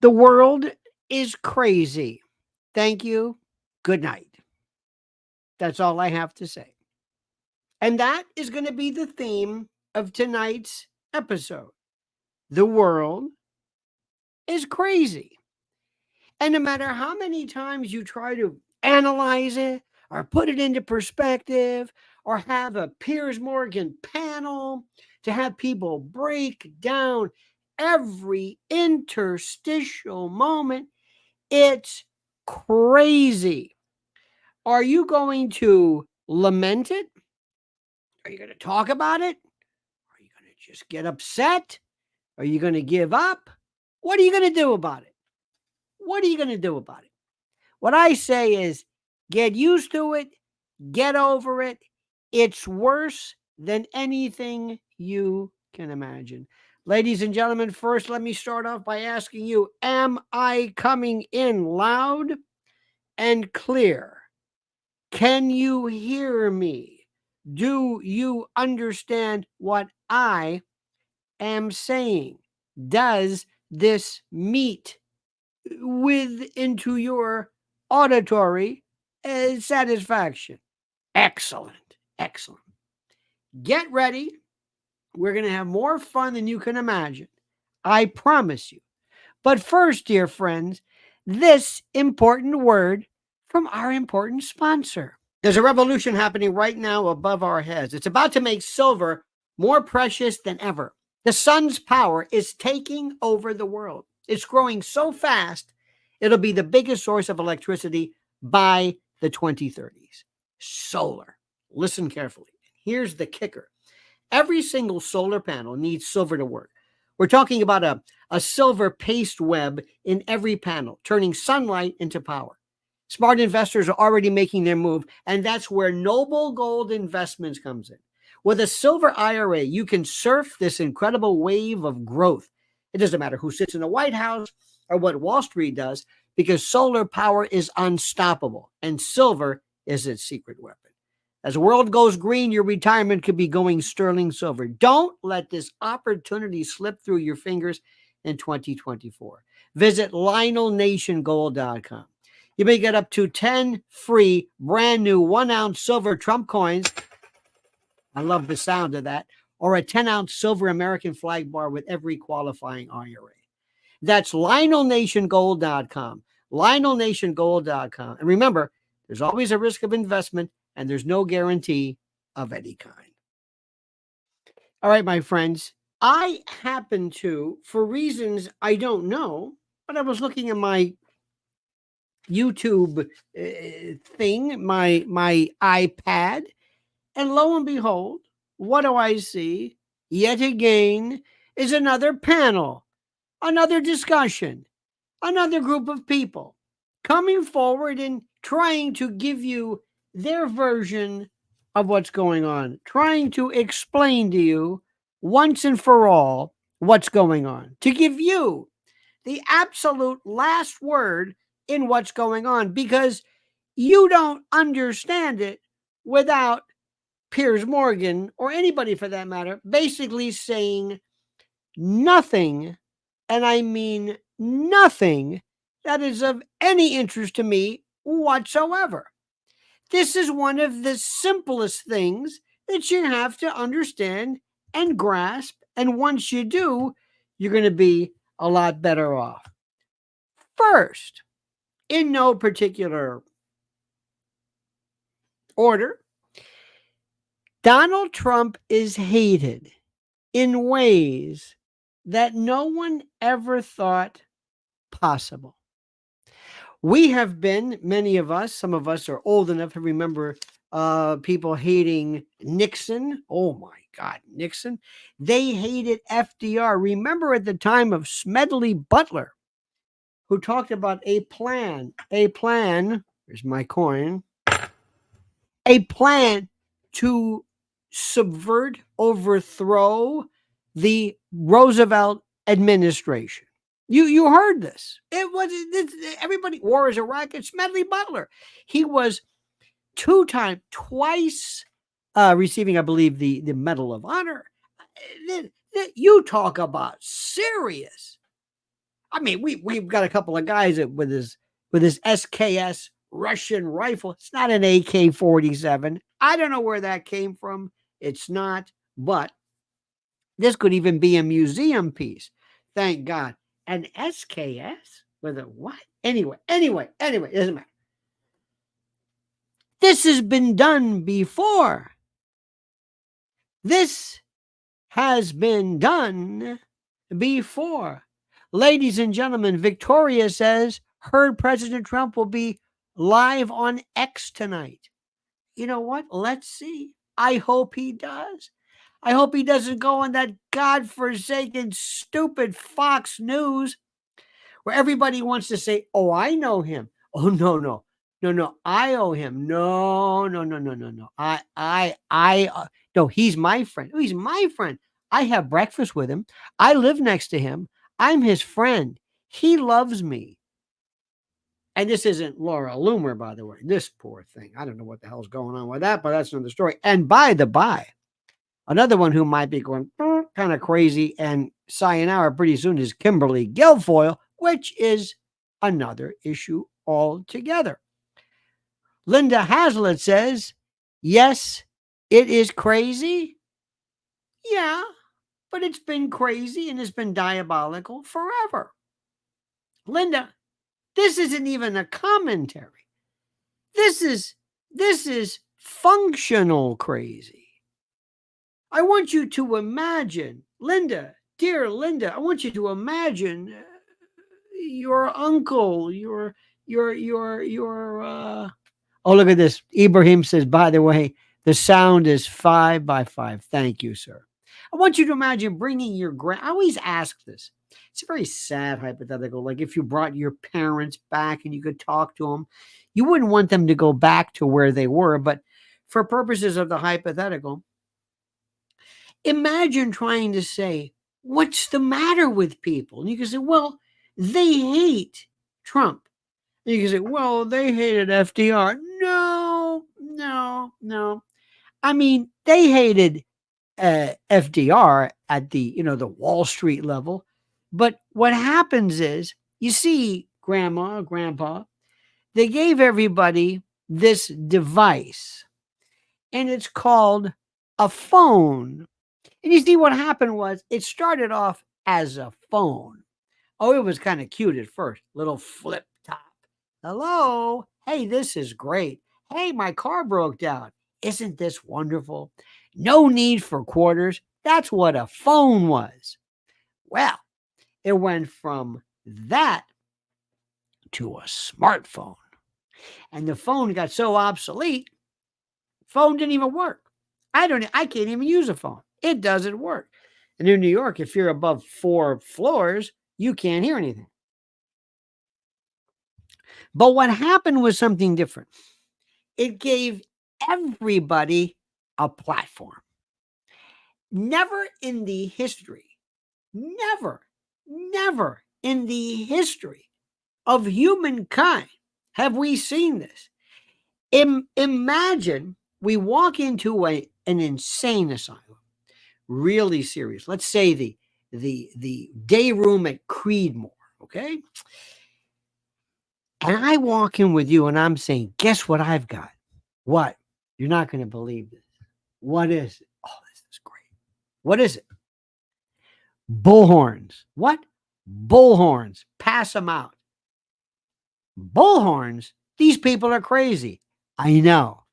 The world is crazy. Thank you. Good night. That's all I have to say. And that is going to be the theme of tonight's episode. The world is crazy. And no matter how many times you try to analyze it or put it into perspective or have a Piers Morgan panel to have people break down every interstitial moment, it's crazy. Are you going to lament it? Are you going to talk about it? Are you going to just get upset? Are you going to give up? What are you going to do about it? What are you going to do about it? What I say is get used to it, get over it. It's worse than anything you can imagine. Ladies and gentlemen, first, let me start off by asking you, am I coming in loud and clear? Can you hear me? Do you understand what I am saying? Does this meet into your auditory satisfaction? Excellent. Excellent. Get ready. We're going to have more fun than you can imagine. I promise you. But first, dear friends, this important word from our important sponsor. There's a revolution happening right now above our heads. It's about to make silver more precious than ever. The sun's power is taking over the world. It's growing so fast, it'll be the biggest source of electricity by the 2030s. Solar. Listen carefully. Here's the kicker. Every single solar panel needs silver to work. We're talking about a silver paste web in every panel, turning sunlight into power. Smart investors are already making their move, and that's where Noble Gold Investments comes in. With a silver IRA, you can surf this incredible wave of growth. It doesn't matter who sits in the White House or what Wall Street does, because solar power is unstoppable, and silver is its secret weapon. As the world goes green, your retirement could be going sterling silver. Don't let this opportunity slip through your fingers in 2024. Visit LionelNationGold.com. You may get up to 10 free brand new 1-ounce silver Trump coins. I love the sound of that. Or a 10-ounce silver American flag bar with every qualifying IRA. That's LionelNationGold.com. LionelNationGold.com. And remember, there's always a risk of investment, and there's no guarantee of any kind. All right, my friends, I happen to, for reasons I don't know, but I was looking at my YouTube thing, my iPad, and lo and behold, what do I see? Yet again is another panel, another discussion, another group of people coming forward and trying to give you their version of what's going on, trying to explain to you once and for all what's going on, to give you the absolute last word in what's going on, because you don't understand it without Piers Morgan, or anybody for that matter, basically saying nothing, and I mean nothing, that is of any interest to me whatsoever. This is one of the simplest things that you have to understand and grasp, and once you do, you're going to be a lot better off. First, in no particular order, Donald Trump is hated in ways that no one ever thought possible. We have been, many of us, some of us are old enough to remember people hating Nixon. Oh my God, Nixon. They hated FDR. Remember at the time of Smedley Butler, who talked about a plan, here's my coin, a plan to subvert, overthrow the Roosevelt administration. You heard this. It was everybody. War is a racket. Smedley Butler. He was twice receiving, I believe, the Medal of Honor. You talk about serious. I mean, we've got a couple of guys with his SKS Russian rifle. It's not an AK-47. I don't know where that came from. It's not, but this could even be a museum piece. Thank God. An SKS with a what? Anyway, it doesn't matter. This has been done before. This has been done before. Ladies and gentlemen, Victoria says, heard President Trump will be live on X tonight. You know what? Let's see. I hope he does. I hope he doesn't go on that godforsaken, stupid Fox News where everybody wants to say, oh, I know him. Oh, no. I owe him. No. No, he's my friend. Oh, he's my friend. I have breakfast with him. I live next to him. I'm his friend. He loves me. And this isn't Laura Loomer, by the way. This poor thing. I don't know what the hell's going on with that, but that's another story. And by the by, another one who might be going kind of crazy and sayonara pretty soon is Kimberly Guilfoyle, which is another issue altogether. Linda Hazlitt says, yes, it is crazy. Yeah, but it's been crazy and it's been diabolical forever. Linda, this isn't even a commentary. This is functional crazy. I want you to imagine, Linda, dear Linda, I want you to imagine your uncle, oh, look at this. Ibrahim says, by the way, the sound is 5 by 5. Thank you, sir. I want you to imagine bringing your I always ask this. It's a very sad hypothetical. Like if you brought your parents back and you could talk to them, you wouldn't want them to go back to where they were. But for purposes of the hypothetical, imagine trying to say, what's the matter with people? And you can say, well, they hate Trump. And you can say, well, they hated FDR. No. I mean, they hated FDR at the, the Wall Street level. But what happens is, you see, grandma, grandpa, they gave everybody this device, and it's called a phone. And you see what happened was it started off as a phone. Oh, it was kind of cute at first. Little flip top. Hello. Hey, this is great. Hey, my car broke down. Isn't this wonderful? No need for quarters. That's what a phone was. Well, it went from that to a smartphone. And the phone got so obsolete, phone didn't even work. I can't even use a phone. It doesn't work. And in New York, if you're above 4 floors, you can't hear anything. But what happened was something different. It gave everybody a platform. Never in the history, never in the history of humankind have we seen this. Imagine we walk into an insane asylum, really serious. Let's say the day room at Creedmoor, okay? And I walk in with you and I'm saying, guess what I've got? What? You're not going to believe this. What is it? Oh, this is great. What is it? Bullhorns. What? Bullhorns. Pass them out. Bullhorns? These people are crazy. I know.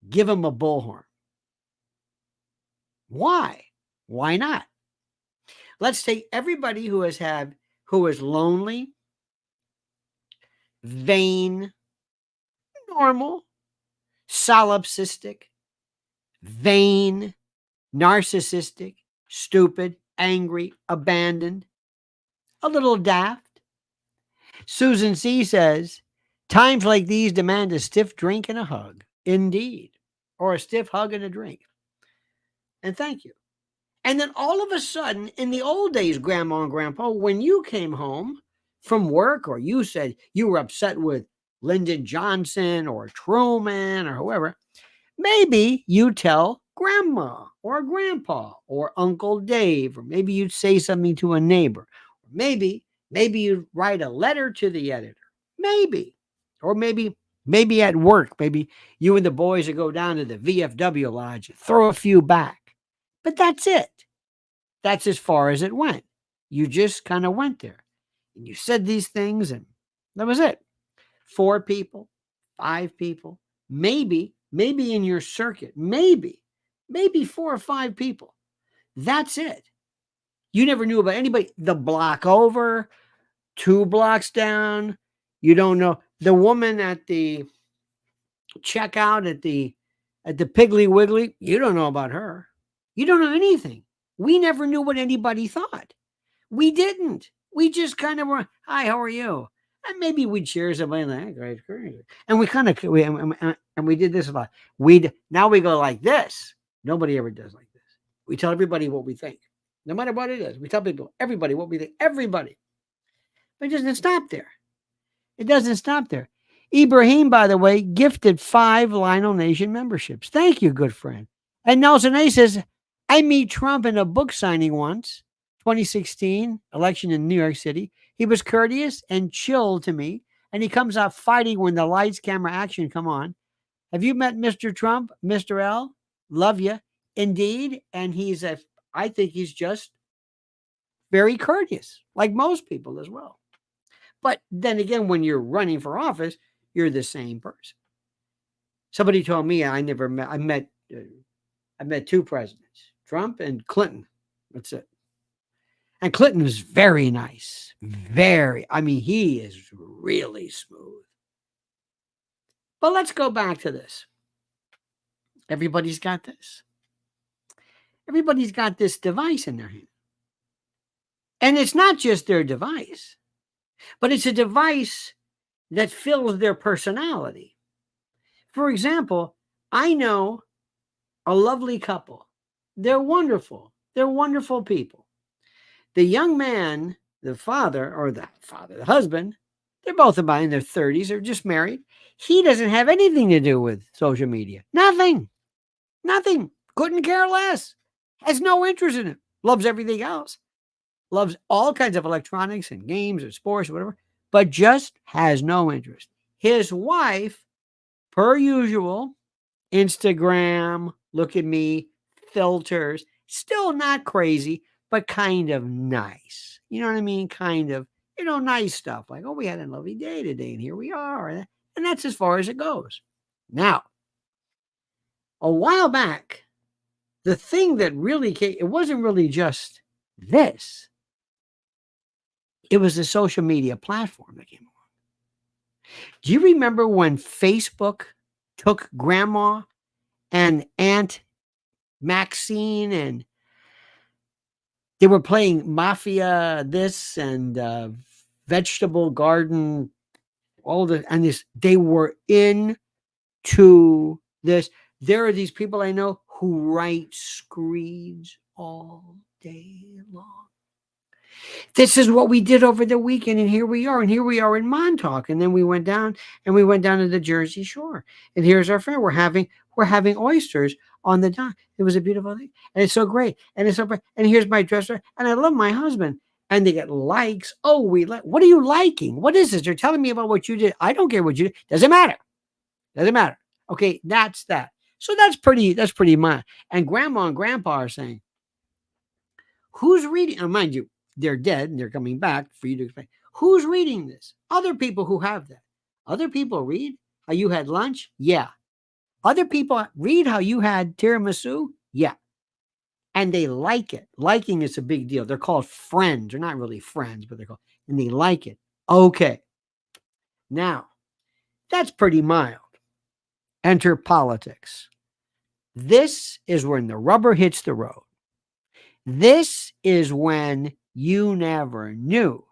Give them a bullhorn. Why? Why not? Let's take everybody who is lonely, vain, normal, solipsistic, vain, narcissistic, stupid, angry, abandoned, a little daft. Susan C. says, times like these demand a stiff drink and a hug. Indeed. Or a stiff hug and a drink. And thank you. And then all of a sudden, in the old days, Grandma and Grandpa, when you came home from work or you said you were upset with Lyndon Johnson or Truman or whoever, maybe you tell Grandma or Grandpa or Uncle Dave, or maybe you'd say something to a neighbor. Or maybe Maybe you write a letter to the editor. Maybe. Or maybe at work, maybe you and the boys would go down to the VFW lodge and throw a few back. But that's it. That's as far as it went. You just kind of went there. And you said these things, and that was it. 4 people, 5 people, maybe in your circuit, maybe 4 or 5 people. That's it. You never knew about anybody. The block over, 2 blocks down. You don't know. The woman at the checkout at the Piggly Wiggly, you don't know about her. You don't know anything. We never knew what anybody thought. We didn't. We just kind of were, hi, how are you? And maybe we'd share somebody like, great. And we did this a lot. Now we go like this. Nobody ever does like this. We tell everybody what we think. No matter what it is. We tell people, everybody, what we think. Everybody. But it doesn't stop there. It doesn't stop there. Ibrahim, by the way, gifted 5 Lionel Nation memberships. Thank you, good friend. And Nelson A says, I meet Trump in a book signing once, 2016 election in New York City. He was courteous and chill to me, and he comes out fighting when the lights, camera, action come on. Have you met Mr. Trump, Mr. L? Love you. Indeed. And I think he's just very courteous, like most people as well. But then again, when you're running for office, you're the same person. Somebody told me I met 2 presidents, Trump and Clinton. That's it. And Clinton was very nice. He is really smooth. But let's go back to this. Everybody's got this. Everybody's got this device in their hand. And it's not just their device, but it's a device that fills their personality. For example, I know a lovely couple. They're wonderful. They're wonderful people. The young man, the husband, they're both about in their 30s. They're just married. He doesn't have anything to do with social media. Nothing. Couldn't care less. Has no interest in it. Loves everything else. Loves all kinds of electronics and games or sports or whatever, but just has no interest. His wife, per usual, Instagram, look at me, filters, still not crazy, but kind of nice. You know what I mean? Kind of, nice stuff. Like, oh, we had a lovely day today, and here we are. And that's as far as it goes. Now, a while back, the thing that really came, it wasn't really just this. It was the social media platform that came along. Do you remember when Facebook took Grandma and Aunt Maxine and they were playing Mafia this and Vegetable Garden, they were into this. There are these people I know who write screeds all day long. This is what we did over the weekend, and here we are in Montauk, and then we went down to the Jersey Shore, and here's our friend. We're having oysters on the dock. It was a beautiful thing, and it's so great, and it's so great. And here's my dresser, and I love my husband. And they get likes. Oh, what are you liking? What is this? You're telling me about what you did. I don't care what you did. Doesn't matter. Okay, that's that. So that's pretty much. And Grandma and Grandpa are saying, who's reading? And mind you, they're dead and they're coming back for you to explain. Who's reading this? Other people who have that. Other people read how you had lunch? Yeah. Other people read how you had tiramisu? Yeah. And they like it. Liking is a big deal. They're called friends. They're not really friends, but and they like it. Okay. Now, that's pretty mild. Enter politics. This is when the rubber hits the road. This is when you never knew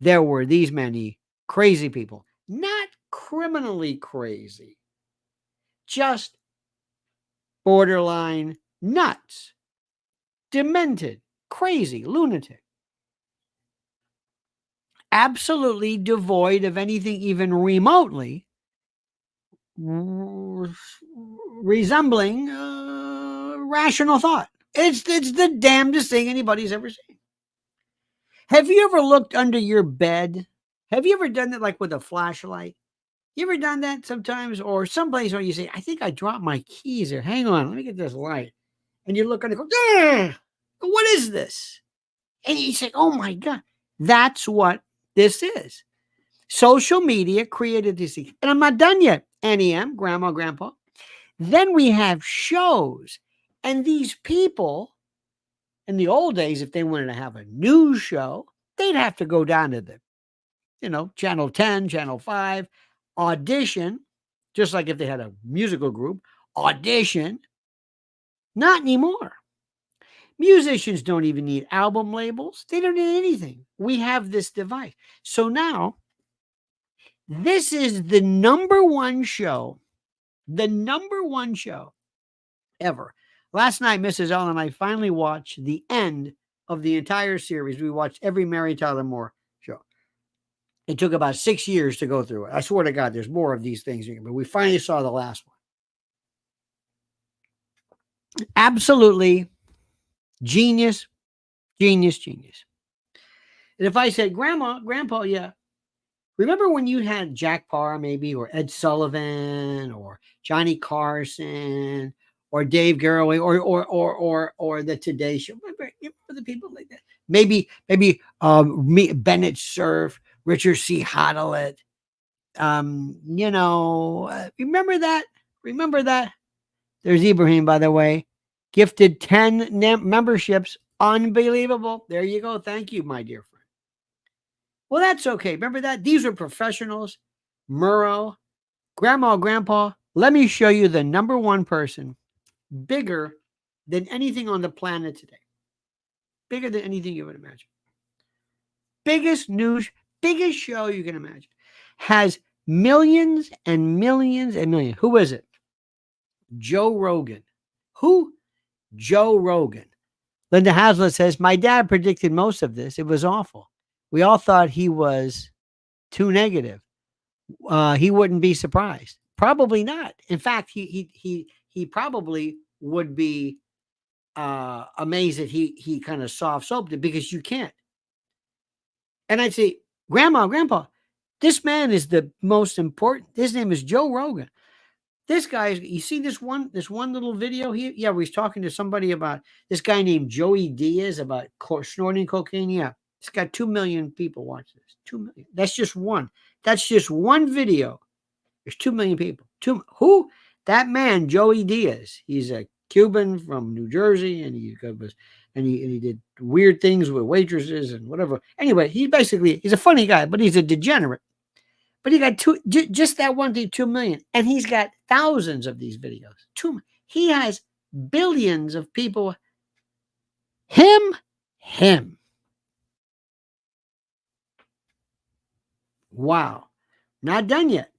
there were these many crazy people. Not criminally crazy, just borderline nuts, demented, crazy, lunatic. Absolutely devoid of anything even remotely resembling rational thought. It's the damnedest thing anybody's ever seen. Have you ever looked under your bed? Have you ever done that like with a flashlight? You ever done that sometimes? Or someplace where you say, I think I dropped my keys here. Hang on, let me get this light. And you look under, go, what is this? And you say, oh my God, that's what this is. Social media created this. And I'm not done yet. NEM, grandma, grandpa. Then we have shows. And these people, in the old days, if they wanted to have a news show, they'd have to go down to the, Channel 10, Channel 5, audition, just like if they had a musical group, audition. Not anymore. Musicians don't even need album labels. They don't need anything. We have this device. So now, this is the number one show ever. Last night, Mrs. Ellen and I finally watched the end of the entire series. We watched every Mary Tyler Moore show. It took about 6 years to go through it. I swear to God, there's more of these things, but we finally saw the last one. Absolutely genius. And if I said, Grandma, Grandpa, yeah, remember when you had Jack Parr maybe, or Ed Sullivan, or Johnny Carson, or Dave Garroway, or the Today Show? Remember the people like that? Maybe Bennett Cerf, Richard C. Hodelet. Remember that? Remember that? There's Ibrahim, by the way, gifted 10 memberships. Unbelievable. There you go. Thank you, my dear friend. Well, that's okay. Remember that? These are professionals. Murrow, Grandma, Grandpa. Let me show you the number one person bigger than anything on the planet today. Bigger than anything you would imagine. Biggest news, biggest show you can imagine. Has millions and millions and millions. Who is it? Joe Rogan. Who? Joe Rogan. Linda Hazlitt says, my dad predicted most of this. It was awful. We all thought he was too negative. He wouldn't be surprised. Probably not. In fact, he probably would be amazed that he kind of soft soaped it, because you can't. And I'd say, Grandma, Grandpa, this man is the most important. His name is Joe Rogan. This guy, you see this one little video here? Yeah, where he's talking to somebody about this guy named Joey Diaz about snorting cocaine. Yeah, it's got 2 million people watch this. 2 million. That's just one. That's just one video. There's 2 million people. Who? That man, Joey Diaz. He's a Cuban from New Jersey, and he did weird things with waitresses and whatever. Anyway, he's a funny guy, but he's a degenerate. But he got just that one thing, 2 million. And he's got thousands of these videos. He has billions of people. Him. Wow. Not done yet.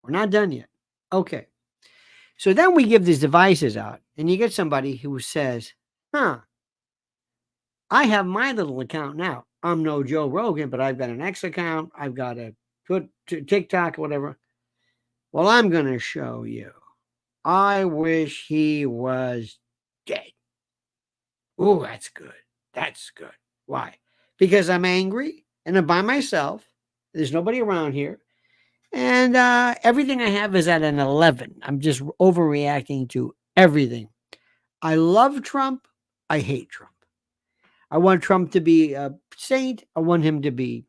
We're not done yet. Okay. So then we give these devices out, and you get somebody who says, I have my little account now. I'm no Joe Rogan, but I've got an X account. I've got a TikTok or whatever. Well, I'm going to show you. I wish he was dead. Oh, that's good. That's good. Why? Because I'm angry and I'm by myself. There's nobody around here. And everything I have is at an 11. I'm just overreacting to everything. I love Trump. I hate Trump. I want Trump to be a saint. I want him to be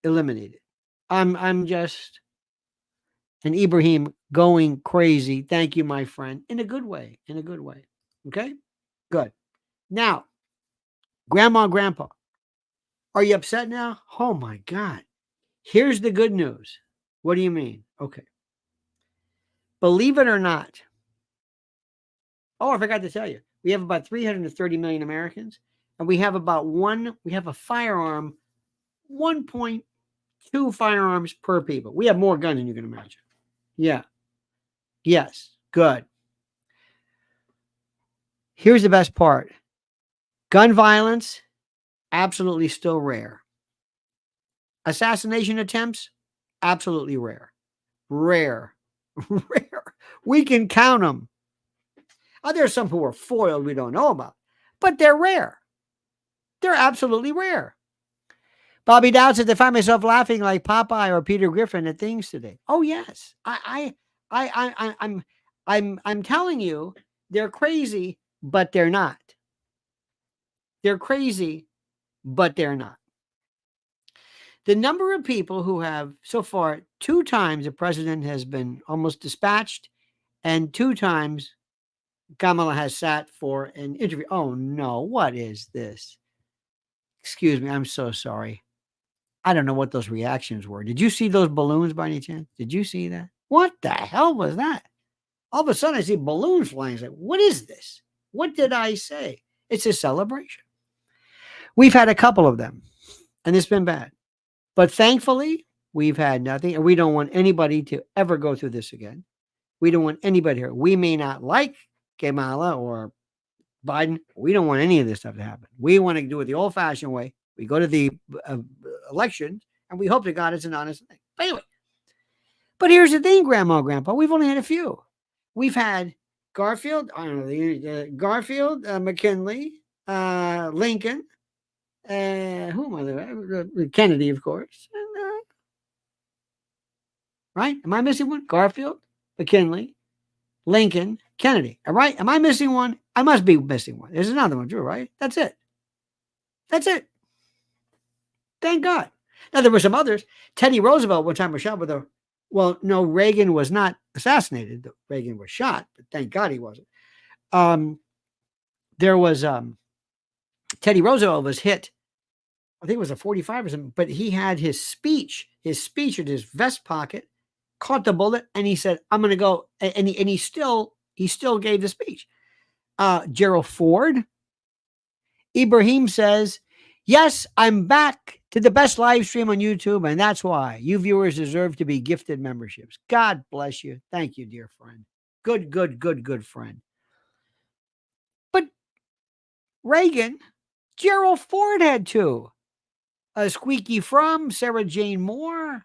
eliminated. I'm just an Ibrahim going crazy. Thank you, my friend. In a good way. Okay? Good. Now, Grandma, Grandpa, are you upset now? Oh my God. Here's the good news. What do you mean? Okay. Believe it or not. Oh, I forgot to tell you. We have about 330 million Americans, and we have a firearm, 1.2 firearms per people. We have more guns than you can imagine. Yeah. Yes. Good. Here's the best part. Gun violence, absolutely still rare. Assassination attempts, absolutely rare. Rare. We can count them. There are some who are foiled we don't know about, but they're rare. They're absolutely rare. Bobby Dowd said, "I find myself laughing like Popeye or Peter Griffin at things today." Oh yes, I'm telling you, they're crazy, but they're not. They're crazy, but they're not. The number of people who have so far 2 times the president has been almost dispatched, and 2 times Kamala has sat for an interview. Oh no, what is this? Excuse me, I'm so sorry. I don't know what those reactions were. Did you see those balloons by any chance? Did you see that? What the hell was that? All of a sudden, I see balloons flying. It's like, what is this? What did I say? It's a celebration. We've had a couple of them, and it's been bad. But thankfully, we've had nothing, and we don't want anybody to ever go through this again. We don't want anybody here. We may not like Kamala or Biden. We don't want any of this stuff to happen. We want to do it the old-fashioned way. We go to the election, and we hope to God it's an honest thing. But anyway, but here's the thing, Grandma, Grandpa. We've only had a few. We've had Garfield, I don't know, Garfield, McKinley, Lincoln, who am I? Kennedy, of course. And, right? Am I missing one? Garfield, McKinley, Lincoln, Kennedy. All right? Am I missing one? I must be missing one. There's another one, too, right? That's it. That's it. Thank God. Now, there were some others. Teddy Roosevelt one time was shot with a, well, no, Reagan was not assassinated. Reagan was shot, but thank God he wasn't. There was Teddy Roosevelt was hit. I think it was a 45 or something, but he had his speech in his vest pocket, caught the bullet, and he said, "I'm going to go." And he still gave the speech. Gerald Ford. Ibrahim says, "Yes, I'm back to the best live stream on YouTube, and that's why you viewers deserve to be gifted memberships." God bless you. Thank you, dear friend. Good friend. But Reagan, Gerald Ford had two. Squeaky Fromm, Sarah Jane Moore,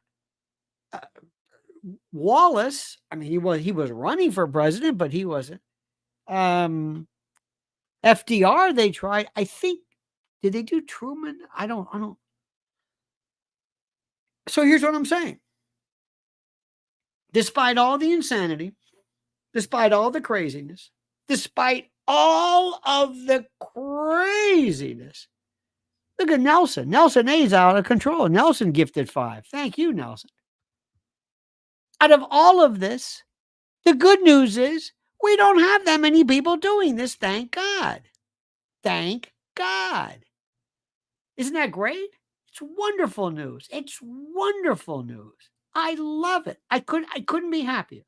Wallace. I mean, he was running for president, but he wasn't. FDR, they tried. I think, did they do Truman? I don't. So here's what I'm saying. Despite all the insanity, despite all the craziness, despite all of the craziness, look at Nelson. Nelson A's out of control. Nelson gifted 5. Thank you, Nelson. Out of all of this, the good news is we don't have that many people doing this. Thank God. Thank God. Isn't that great? It's wonderful news. It's wonderful news. I love it. I couldn't be happier.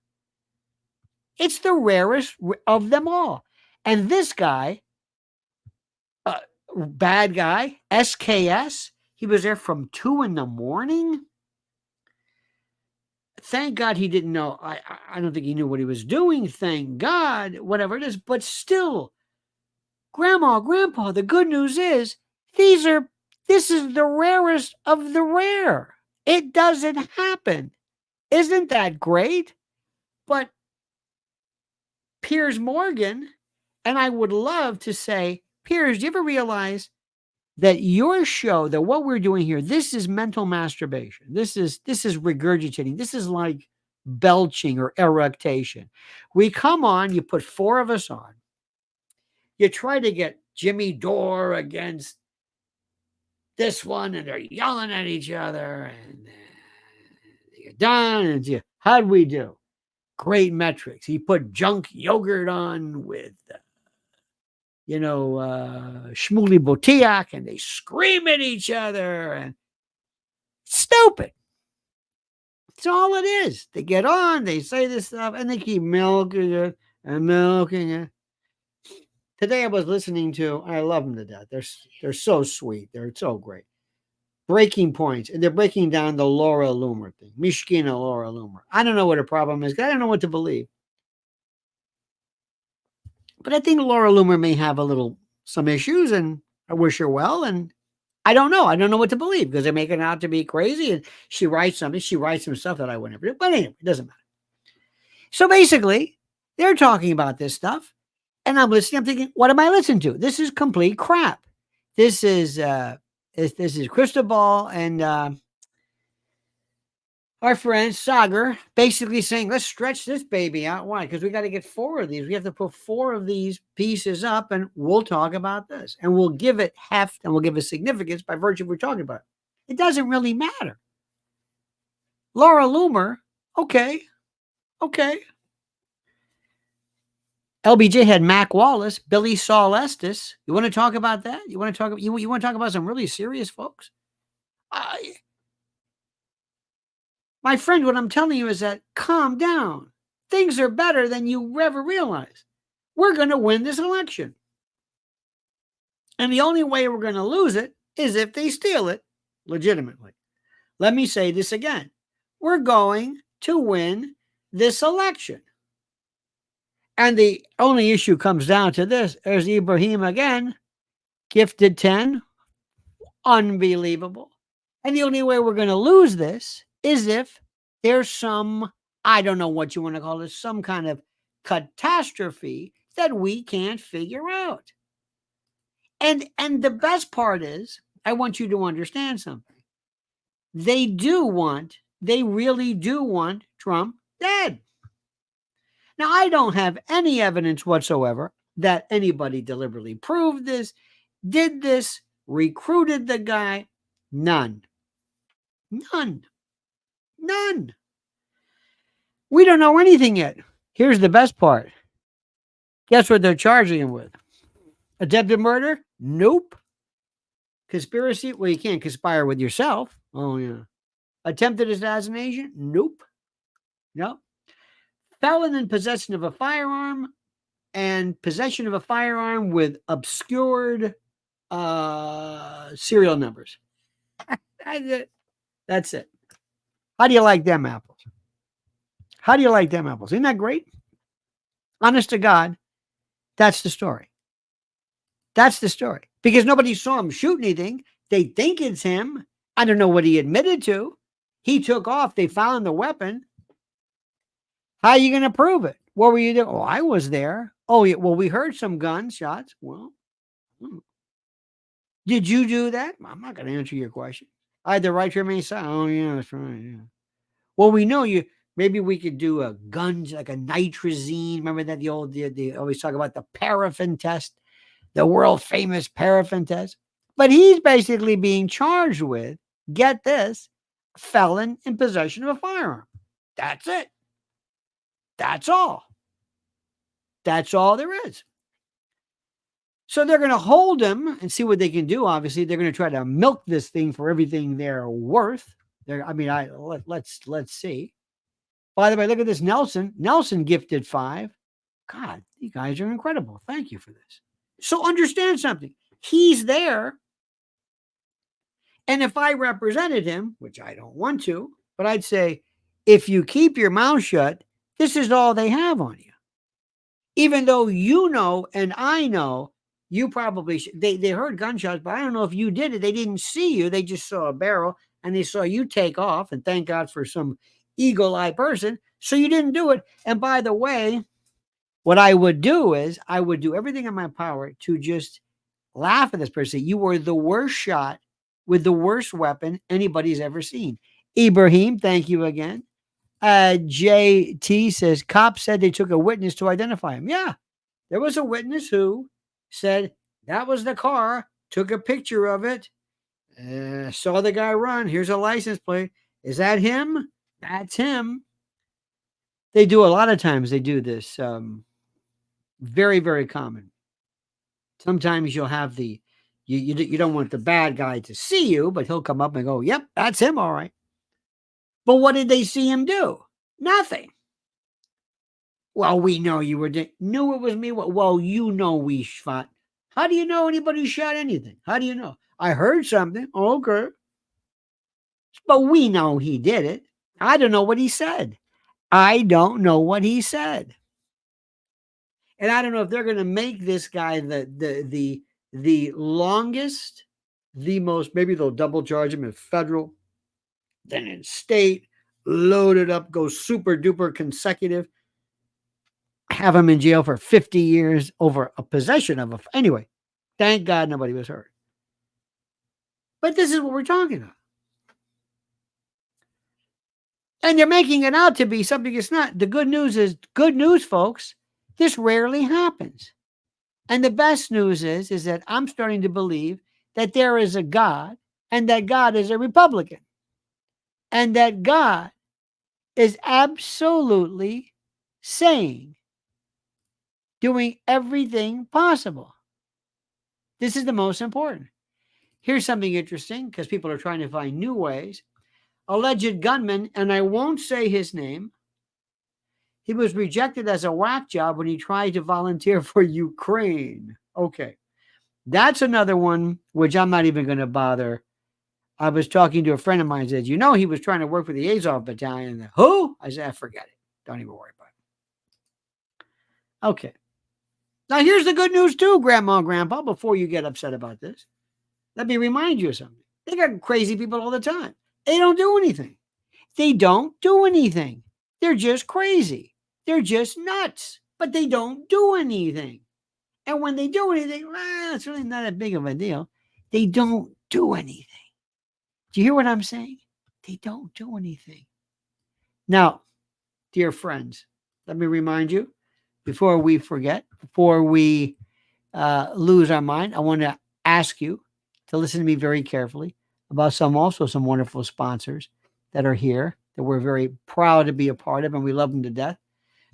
It's the rarest of them all. And this guy, bad guy, SKS, he was there from 2 a.m. Thank God he didn't know. I don't think he knew what he was doing. Thank God, whatever it is. But still, Grandma, Grandpa, the good news is this is the rarest of the rare. It doesn't happen. Isn't that great? But Piers Morgan, and I would love to say, Piers, do you ever realize that your show, that what we're doing here, this is mental masturbation. This is regurgitating. This is like belching or eructation. We come on, you put 4 of us on. You try to get Jimmy Dore against this one, and they're yelling at each other, and you're done. And how'd we do? Great metrics. He put junk yogurt on with Shmuley Botiak, and they scream at each other, and stupid. That's all it is. They get on, they say this stuff, and they keep milking it and milking it. Today I was listening to, I love them to death. They're so sweet. They're so great. Breaking Points, and they're breaking down the Laura Loomer thing. Mishkina Laura Loomer. I don't know what her problem is. I don't know what to believe. But I think Laura Loomer may have some issues, and I wish her well. And I don't know. I don't know what to believe because they're making her out to be crazy. And she writes something. She writes some stuff that I would never do. But anyway, it doesn't matter. So basically, they're talking about this stuff. And I'm listening. I'm thinking, what am I listening to? This is complete crap. This is Cristobal and our friend Sagar basically saying, let's stretch this baby out. Why? Because we got to get 4 of these. We have to put 4 of these pieces up, and we'll talk about this. And we'll give it heft and we'll give it significance by virtue of we're talking about it. It doesn't really matter. Laura Loomer, okay. LBJ had Mac Wallace, Billy Saul Estes. You want to talk about that? You want to talk about some really serious folks? My friend, what I'm telling you is that calm down. Things are better than you ever realize. We're going to win this election. And the only way we're going to lose it is if they steal it legitimately. Let me say this again. We're going to win this election. And the only issue comes down to this. There's Ibrahim again. Gifted 10. Unbelievable. And the only way we're going to lose this is if there's some, I don't know what you want to call it, some kind of catastrophe that we can't figure out. And the best part is, I want you to understand something. They really do want Trump dead. Now, I don't have any evidence whatsoever that anybody deliberately proved this, did this, recruited the guy. None. We don't know anything yet. Here's the best part. Guess what they're charging him with? Attempted murder? Nope. Conspiracy? Well, you can't conspire with yourself. Oh, yeah. Attempted assassination? Nope. No. Felon in possession of a firearm and possession of a firearm with obscured serial numbers. That's it. How do you like them apples? Isn't that great? Honest to God, that's the story. Because nobody saw him shoot anything. They think it's him. I don't know what he admitted to. He took off. They found the weapon. How are you going to prove it? What were you doing? Oh, I was there. Oh, yeah. Well, we heard some gunshots. Well, did you do that? I'm not going to answer your question. I had the right to remain silent. Oh, yeah, that's right. Yeah. Well, we know you. Maybe we could do a guns, like a nitrazine. Remember that they always talk about the paraffin test, the world famous paraffin test. But he's basically being charged with, get this, felon in possession of a firearm. That's it. That's all. That's all there is. So they're going to hold him and see what they can do. Obviously, they're going to try to milk this thing for everything they're worth. Let's see. By the way, look at this Nelson. Nelson gifted 5. God, you guys are incredible. Thank you for this. So understand something. He's there. And if I represented him, which I don't want to, but I'd say, if you keep your mouth shut, this is all they have on you. Even though you know and I know, you probably they heard gunshots, but I don't know if you did it. They didn't see you. They just saw a barrel and they saw you take off. And thank God for some eagle-eye person. So you didn't do it. And by the way, what I would do is I would do everything in my power to just laugh at this person. You were the worst shot with the worst weapon anybody's ever seen. Ibrahim, thank you again. JT says, cops said they took a witness to identify him. Yeah, there was a witness who said that was the car, took a picture of it, saw the guy run. Here's a license plate. Is that him? That's him. They do a lot of times. They do this. Very, very common. Sometimes you'll have you don't want the bad guy to see you, but he'll come up and go, yep, that's him. All right. But what did they see him do? Nothing. Well, we know you were knew it was me. Well, you know we shot. How do you know anybody shot anything? How do you know? I heard something. Okay. But we know he did it. I don't know what he said. And I don't know if they're going to make this guy the longest, the most, maybe they'll double charge him in federal, then in state, load it up, go super duper consecutive, have him in jail for 50 years over a possession of anyway, thank God nobody was hurt. But this is what we're talking about. And they're making it out to be something it's not. The good news is good news, folks. This rarely happens. And the best news is that I'm starting to believe that there is a God and that God is a Republican and that God is absolutely saying, doing everything possible. This is the most important. Here's something interesting because people are trying to find new ways. Alleged gunman, and I won't say his name, he was rejected as a whack job when he tried to volunteer for Ukraine. Okay. That's another one which I'm not even going to bother. I was talking to a friend of mine who said, he was trying to work for the Azov battalion. Who? I said, forget it. Don't even worry about it. Okay. Now, here's the good news too, Grandma and Grandpa, before you get upset about this. Let me remind you of something. They got crazy people all the time. They don't do anything. They don't do anything. They're just crazy. They're just nuts, but they don't do anything. And when they do anything, it's really not that big of a deal. They don't do anything. Do you hear what I'm saying? They don't do anything. Now, dear friends, let me remind you, before we forget, before we lose our mind, I want to ask you to listen to me very carefully about some wonderful sponsors that are here that we're very proud to be a part of, and we love them to death.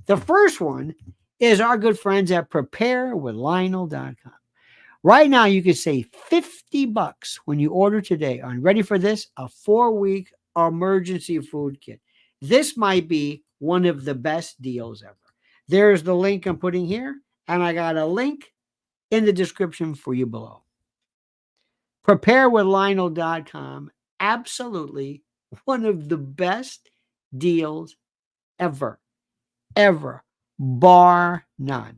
The first one is our good friends at preparewithlionel.com. Right now, you can save $50 when you order today on, ready for this, a 4-week emergency food kit. This might be one of the best deals ever. There's the link I'm putting here, and I got a link in the description for you below. Preparewithlionel.com, absolutely one of the best deals ever, bar none.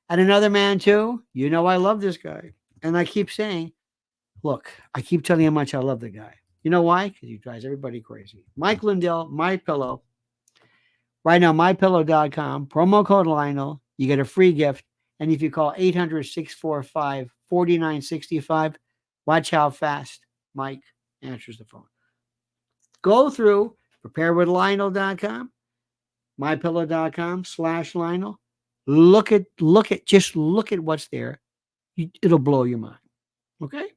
And another man too, I love this guy. And I keep saying, look, I keep telling you how much I love the guy. You know why? Because he drives everybody crazy. Mike Lindell, MyPillow. Right now, MyPillow.com, promo code Lionel, you get a free gift. And if you call 800-645-4965, watch how fast Mike answers the phone. Go through preparewithlionel.com, mypillow.com/Lionel. Look at what's there. It'll blow your mind. Okay?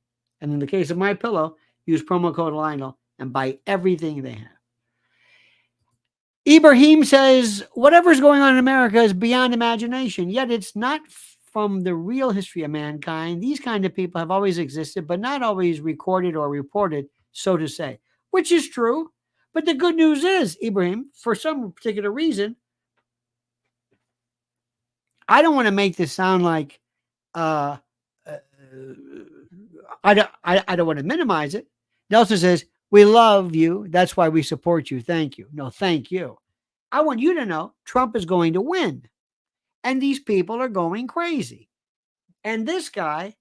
And in the case of MyPillow, use promo code Lionel and buy everything they have. Ibrahim says, whatever's going on in America is beyond imagination, yet it's not from the real history of mankind. These kind of people have always existed, but not always recorded or reported, so to say, which is true. But the good news is, Ibrahim, for some particular reason, I don't want to make this sound like I don't want to minimize it. Nelson says, we love you. That's why we support you. Thank you. No, thank you. I want you to know Trump is going to win. And these people are going crazy. And this guy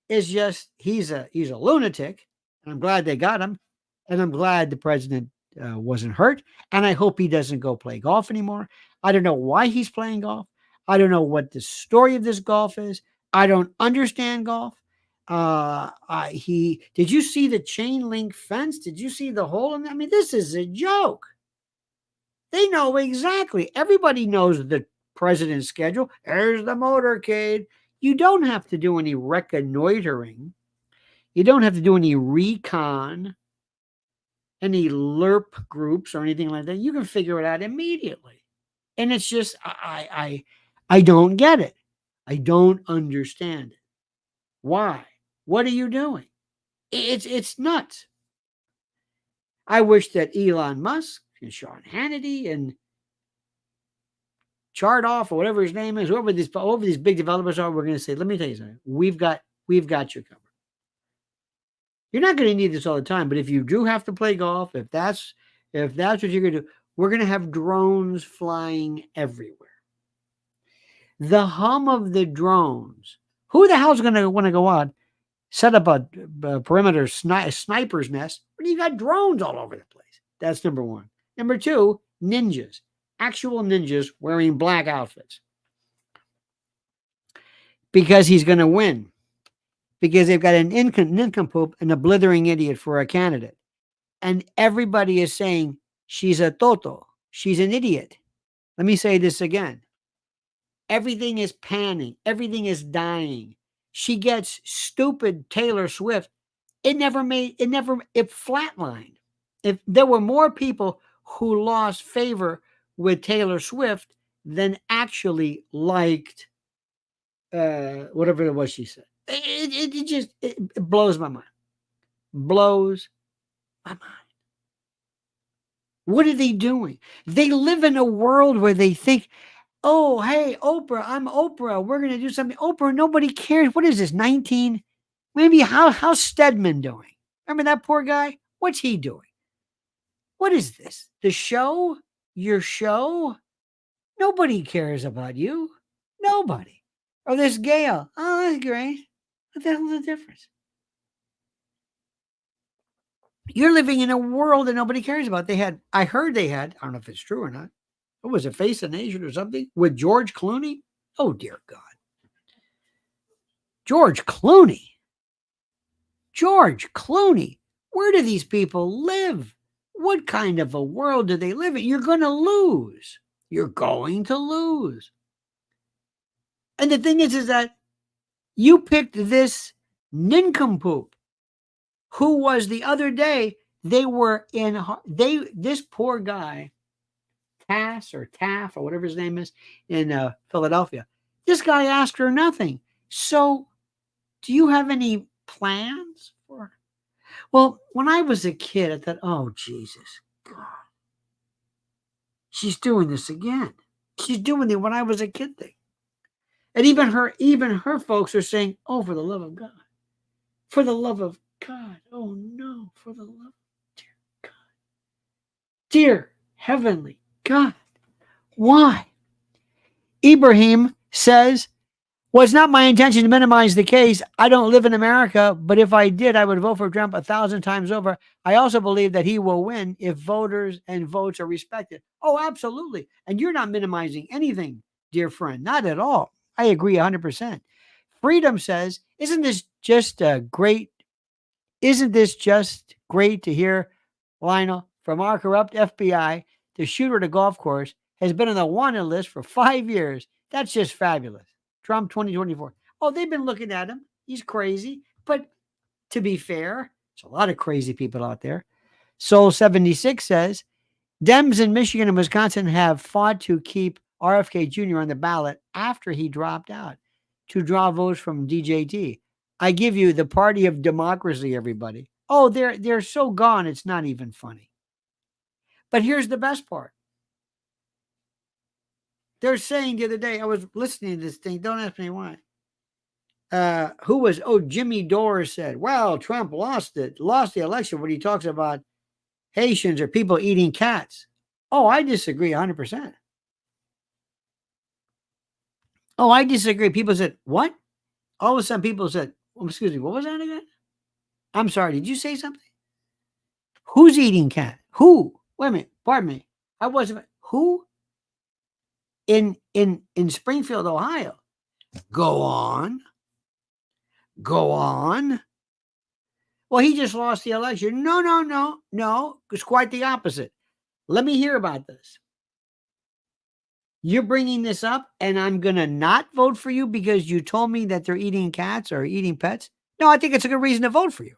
is just, he's a lunatic. And I'm glad they got him. And I'm glad the president wasn't hurt. And I hope he doesn't go play golf anymore. I don't know why he's playing golf. I don't know what the story of this golf is. I don't understand golf. Did you see the chain link fence? Did you see the hole in that? I mean, this is a joke. They know exactly. Everybody knows the president's schedule. There's the motorcade. You don't have to do any reconnoitering. You don't have to do any recon, any LERP groups or anything like that. You can figure it out immediately. And it's just, I don't get it. I don't understand it. Why? What are you doing? It's nuts. I wish that Elon Musk and Sean Hannity and Chardoff or whatever his name is, whoever these big developers are, we're going to say, let me tell you something. We've got you covered. You're not going to need this all the time, but if you do have to play golf, if that's what you're going to do, we're going to have drones flying everywhere. The hum of the drones. Who the hell's going to want to go out, set up a perimeter sniper's nest when you got drones all over the place? That's number one. Number two, ninjas. Actual ninjas wearing black outfits. Because he's going to win. because they've got an nincompoop, an obliterating idiot for a candidate. And everybody is saying she's a toto. She's an idiot. Let me say this again. Everything is panning. Everything is dying. She gets stupid Taylor Swift. It flatlined. If there were more people who lost favor with Taylor Swift than actually liked whatever it was she said. It blows my mind. Blows my mind. What are they doing? They live in a world where they think, oh, hey, Oprah, I'm Oprah. We're going to do something. Oprah, nobody cares. What is this, 19? Maybe how's Stedman doing? Remember that poor guy? What's he doing? What is this? The show? Your show? Nobody cares about you. Nobody. Oh, this Gail. Oh, that's great. What the hell's the difference? You're living in a world that nobody cares about. I heard they had, I don't know if it's true or not. What was it, Face the Nation or something? With George Clooney? Oh, dear God. George Clooney. George Clooney. Where do these people live? What kind of a world do they live in? You're going to lose. You're going to lose. And the thing is that you picked this nincompoop who was the other day, this poor guy, Tass or Taff or whatever his name is in Philadelphia. This guy asked her nothing. So do you have any plans for her? Well, when I was a kid, I thought, oh, Jesus, God, she's doing this again. She's doing the when I was a kid thing. And even her folks are saying, oh, for the love of God. For the love of God. Oh, no, for the love of dear God. Dear Heavenly God. Why? Ibrahim says, well, it's not my intention to minimize the case. I don't live in America, but if I did, I would vote for Trump 1,000 times over. I also believe that he will win if voters and votes are respected. Oh, absolutely. And you're not minimizing anything, dear friend. Not at all. I agree 100%. Freedom says, isn't this just great to hear, Lionel, from our corrupt FBI, the shooter at a golf course has been on the wanted list for 5 years. That's just fabulous. Trump 2024. Oh, they've been looking at him. He's crazy. But to be fair, there's a lot of crazy people out there. Soul 76 says, Dems in Michigan and Wisconsin have fought to keep RFK Jr. on the ballot after he dropped out to draw votes from DJT. I give you the party of democracy, everybody. Oh, they're so gone, it's not even funny. But here's the best part. They're saying the other day, I was listening to this thing, don't ask me why. Jimmy Dore said, well, Trump lost the election when he talks about Haitians or people eating cats. Oh, I disagree 100%. Oh, I disagree. People said, what? All of a sudden people said, excuse me, what was that again? I'm sorry, did you say something? Who's eating cat? Who? Wait a minute, pardon me. I wasn't, who? In Springfield, Ohio. Go on. Well, he just lost the election. No. It's quite the opposite. Let me hear about this. You're bringing this up and I'm going to not vote for you because you told me that they're eating cats or eating pets? No, I think it's a good reason to vote for you.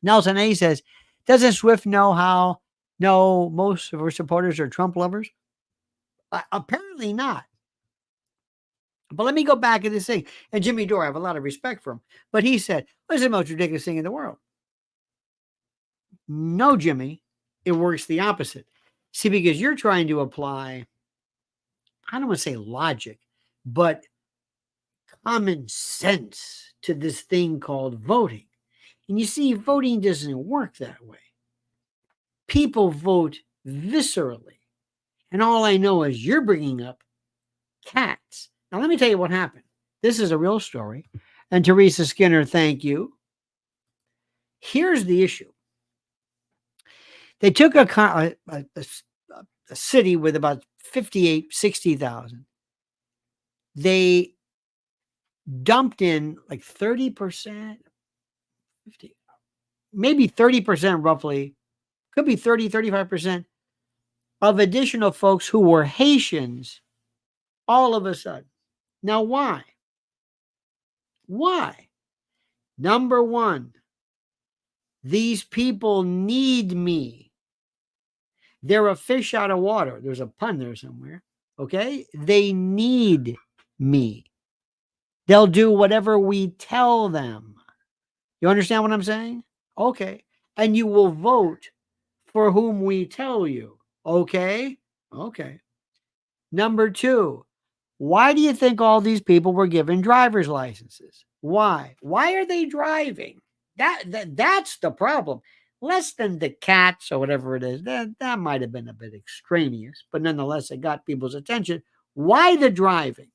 Nelson A says, doesn't Swift know most of her supporters are Trump lovers? Apparently not. But let me go back to this thing. And Jimmy Dore, I have a lot of respect for him. But he said, what's the most ridiculous thing in the world? No, Jimmy, it works the opposite. See, because you're trying to apply, I don't want to say logic, but common sense to this thing called voting. And you see, voting doesn't work that way. People vote viscerally. And all I know is you're bringing up cats. Now, let me tell you what happened. This is a real story. And Teresa Skinner, thank you. Here's the issue. They took a city with about 58, 60,000. They dumped in like 30%, 50, maybe 30% roughly, could be 30, 35% of additional folks who were Haitians all of a sudden. Now, why? Why? Number one, these people need me. They're a fish out of water. There's a pun there somewhere. Okay? They need me. They'll do whatever we tell them. You understand what I'm saying? Okay. And you will vote for whom we tell you. Okay? Okay. Number two, why do you think all these people were given driver's licenses? Why? Why are they driving? That's the problem. Less than the cats or whatever it is. That might have been a bit extraneous, but nonetheless, it got people's attention. Why the driving?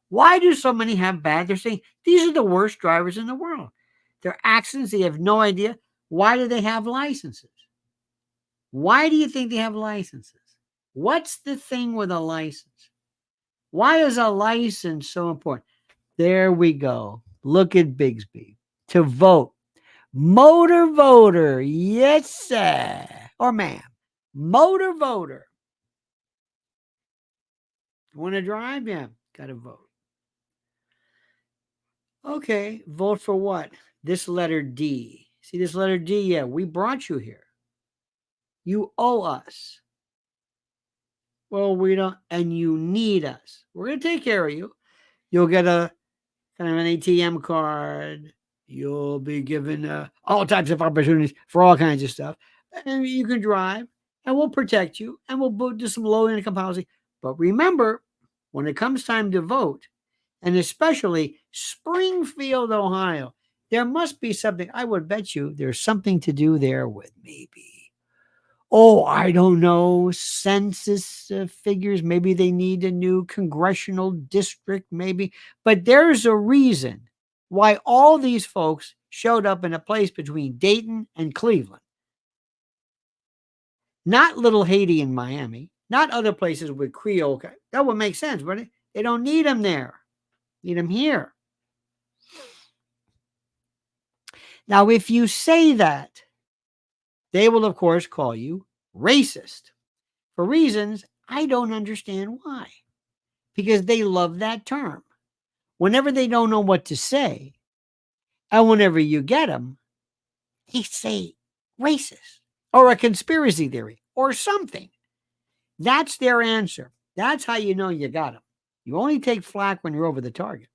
Why do so many have bad? They're saying these are the worst drivers in the world. They're accidents. They have no idea. Why do they have licenses? Why do you think they have licenses? What's the thing with a license? Why is a license so important? There we go. Look at Bigsby. To vote. Motor voter. Yes, sir. Or ma'am. Motor voter. Want to drive? Yeah. Got to vote. Okay. Vote for what? This letter D. See this letter D? Yeah. We brought you here. You owe us. Well, we don't, and you need us. We're going to take care of you. You'll get a kind of an ATM card. You'll be given all types of opportunities for all kinds of stuff. And you can drive, and we'll protect you, and we'll do some low-income housing. But remember, when it comes time to vote, and especially Springfield, Ohio, there must be something. I would bet you there's something to do there with maybe, I don't know, census figures. Maybe they need a new congressional district, maybe. But there's a reason why all these folks showed up in a place between Dayton and Cleveland. Not Little Haiti in Miami, not other places with Creole. That would make sense, but they don't need them there. Need them here. Now, if you say that, they will, of course, call you racist for reasons I don't understand why. Because they love that term. Whenever they don't know what to say, and whenever you get them, they say racist or a conspiracy theory or something. That's their answer. That's how you know you got them. You only take flack when you're over the target.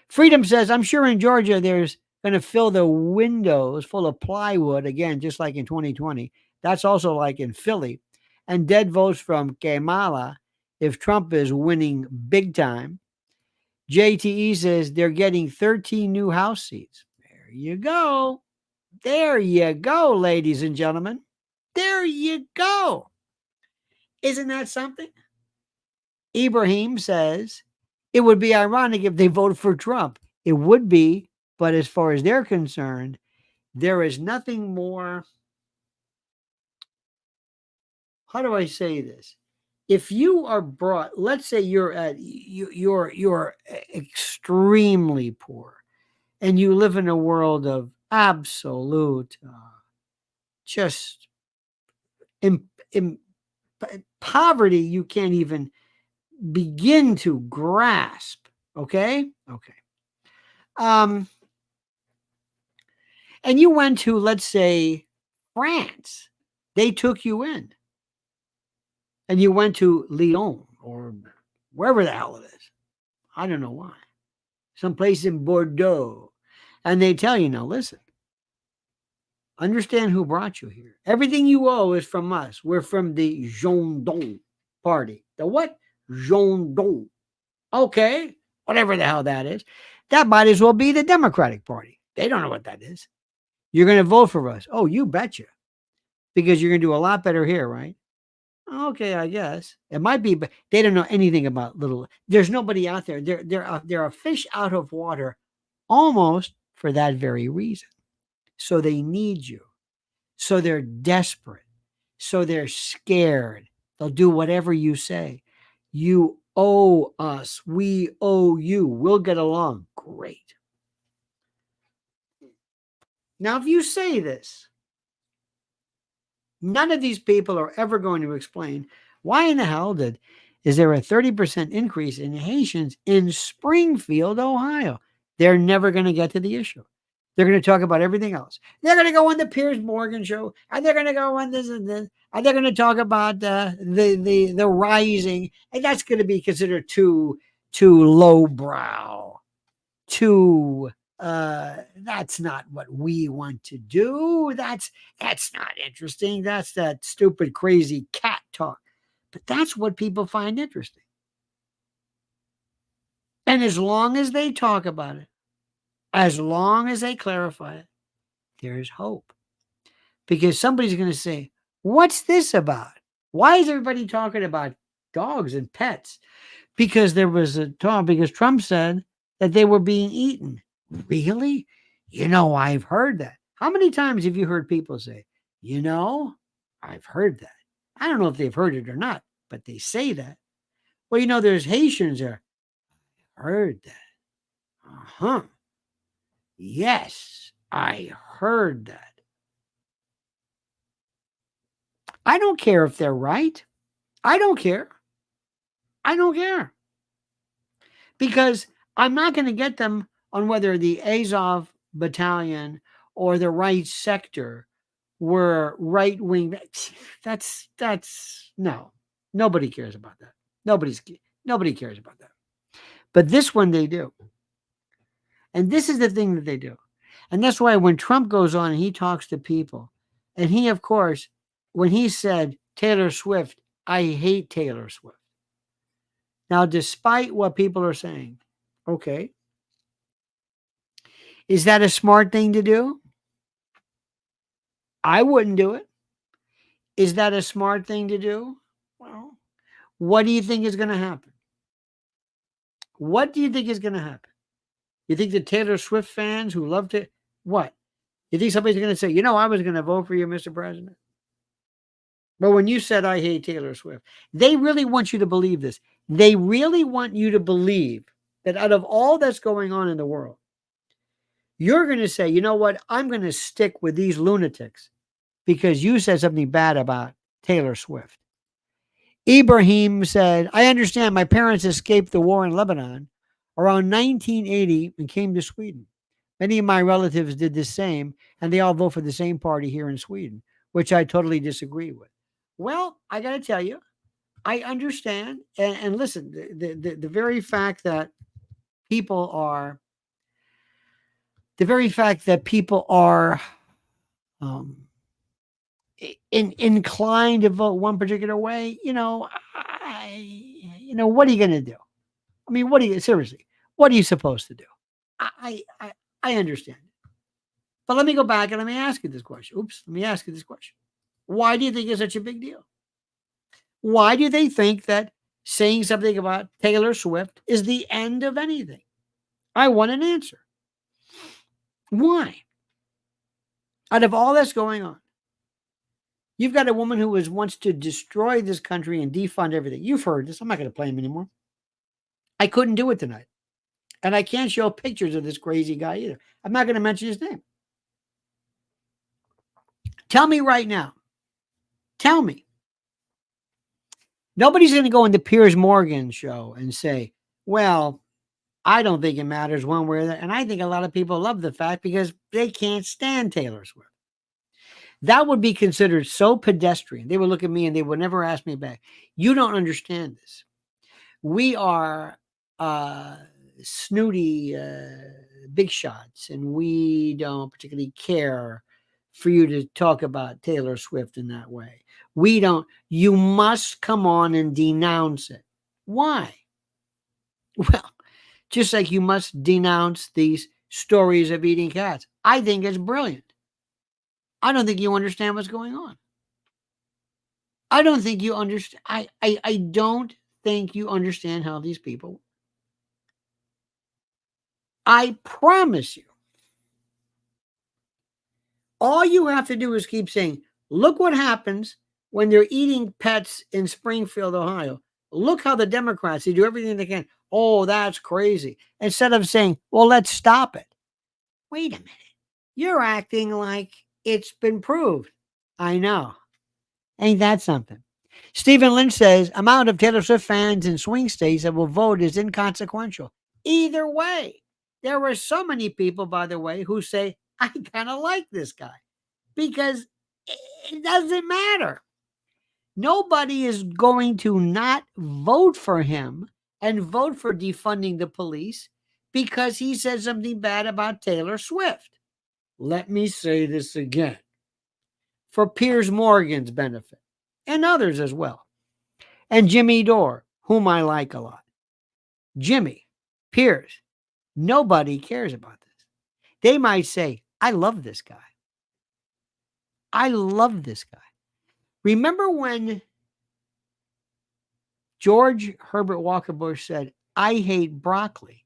Freedom says, I'm sure in Georgia there's going to fill the windows full of plywood again, just like in 2020. That's also like in Philly. And dead votes from Kamala if Trump is winning big time. JTE says they're getting 13 new House seats. There you go. There you go, ladies and gentlemen. There you go. Isn't that something? Ibrahim says it would be ironic if they voted for Trump. It would be, but as far as they're concerned, there is nothing more. How do I say this? If you are brought, let's say you're extremely poor, and you live in a world of absolute just poverty, you can't even begin to grasp. Okay. And you went to, let's say, France. They took you in. And you went to Lyon or wherever the hell it is. I don't know why. Someplace in Bordeaux. And they tell you, now listen, understand who brought you here. Everything you owe is from us. We're from the Gendon party. The what? Gendon. Okay. Whatever the hell that is. That might as well be the Democratic Party. They don't know what that is. You're going to vote for us. Oh, you betcha. Because you're going to do a lot better here, right? Okay, I guess. It might be, but they don't know anything about little. There's nobody out there. They're a fish out of water almost for that very reason. So they need you. So they're desperate. So they're scared. They'll do whatever you say. You owe us. We owe you. We'll get along. Great. Now, if you say this, none of these people are ever going to explain why in the hell is there a 30% increase in Haitians in Springfield, Ohio? They're never going to get to the issue. They're going to talk about everything else. They're going to go on the Piers Morgan show, and they're going to go on this and this, and they're going to talk about the rising, and that's going to be considered too lowbrow, too. That's not what we want to do. That's not interesting. That's that stupid, crazy cat talk. But that's what people find interesting. And as long as they talk about it, as long as they clarify it, there's hope. Because somebody's going to say, what's this about? Why is everybody talking about dogs and pets? Because there was a talk, because Trump said that they were being eaten. Really? I've heard that. How many times have you heard people say, I've heard that? I don't know if they've heard it or not, but they say that. Well, there's Haitians there. Heard that. Uh-huh. Yes, I heard that. I don't care if they're right. I don't care. I don't care. Because I'm not going to get them on whether the Azov battalion or the right sector were right wing. That's no. Nobody cares about that. Nobody cares about that. But this one they do. And this is the thing that they do. And that's why when Trump goes on and he talks to people, and he, of course, when he said Taylor Swift, I hate Taylor Swift. Now, despite what people are saying, okay, is that a smart thing to do? I wouldn't do it. Is that a smart thing to do? Well, what do you think is going to happen? What do you think is going to happen? You think the Taylor Swift fans who loved it, what? You think somebody's going to say, I was going to vote for you, Mr. President? But when you said, I hate Taylor Swift, they really want you to believe this. They really want you to believe that out of all that's going on in the world, you're going to say, you know what? I'm going to stick with these lunatics because you said something bad about Taylor Swift. Ibrahim said, I understand my parents escaped the war in Lebanon around 1980 and came to Sweden. Many of my relatives did the same, and they all vote for the same party here in Sweden, which I totally disagree with. Well, I got to tell you, I understand. And listen, the very fact that people are, inclined to vote one particular way, what are you going to do? I mean, seriously, what are you supposed to do? I understand. But let me go back and let me ask you this question. Let me ask you this question. Why do you think it's such a big deal? Why do they think that saying something about Taylor Swift is the end of anything? I want an answer. Why? Out of all that's going on, you've got a woman who wants to destroy this country and defund everything. You've heard this. I'm not going to play him anymore. I couldn't do it tonight. And I can't show pictures of this crazy guy either. I'm not going to mention his name. Tell me right now. Tell me. Nobody's going to go on the Piers Morgan show and say, well, I don't think it matters one way or the other. And I think a lot of people love the fact because they can't stand Taylor Swift. That would be considered so pedestrian. They would look at me and they would never ask me back. You don't understand this. We are snooty big shots, and we don't particularly care for you to talk about Taylor Swift in that way. We don't. You must come on and denounce it. Why? Well, just like you must denounce these stories of eating cats. I think it's brilliant. I don't think you understand what's going on. I don't think you understand. I don't think you understand how these people. I promise you. All you have to do is keep saying, look what happens when they're eating pets in Springfield, Ohio. Look how the Democrats, they do everything they can. Oh, that's crazy. Instead of saying, well, let's stop it. Wait a minute. You're acting like it's been proved. I know. Ain't that something? Stephen Lynch says amount of Taylor Swift fans in swing states that will vote is inconsequential. Either way, there were so many people, by the way, who say, I kind of like this guy because it doesn't matter. Nobody is going to not vote for him and vote for defunding the police because he said something bad about Taylor Swift. Let me say this again for Piers Morgan's benefit and others as well. And Jimmy Dore, whom I like a lot. Jimmy, Piers, nobody cares about this. They might say, I love this guy. I love this guy. Remember when George Herbert Walker Bush said, I hate broccoli.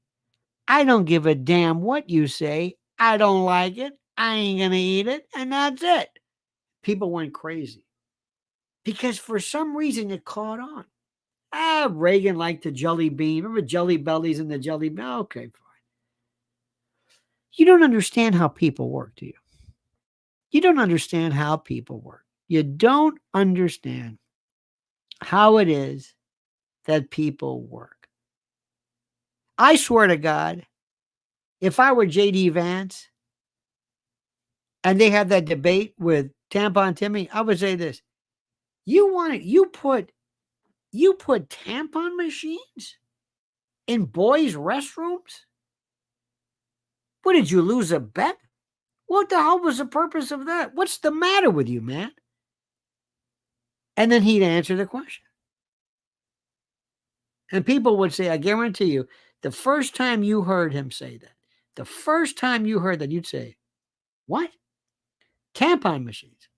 I don't give a damn what you say. I don't like it. I ain't going to eat it. And that's it. People went crazy because for some reason it caught on. Reagan liked the jelly bean. Remember jelly bellies and the jelly bean? Okay, fine. You don't understand how people work, do you? You don't understand how people work. You don't understand how it is that people work. I swear to God, if I were J.D. Vance and they had that debate with Tampon Timmy, I would say this. You put tampon machines in boys' restrooms? What, did you lose a bet? What the hell was the purpose of that? What's the matter with you, man? And then he'd answer the question. And people would say, I guarantee you, the first time you heard him say that, the first time you heard that, you'd say, what? Tampon machines.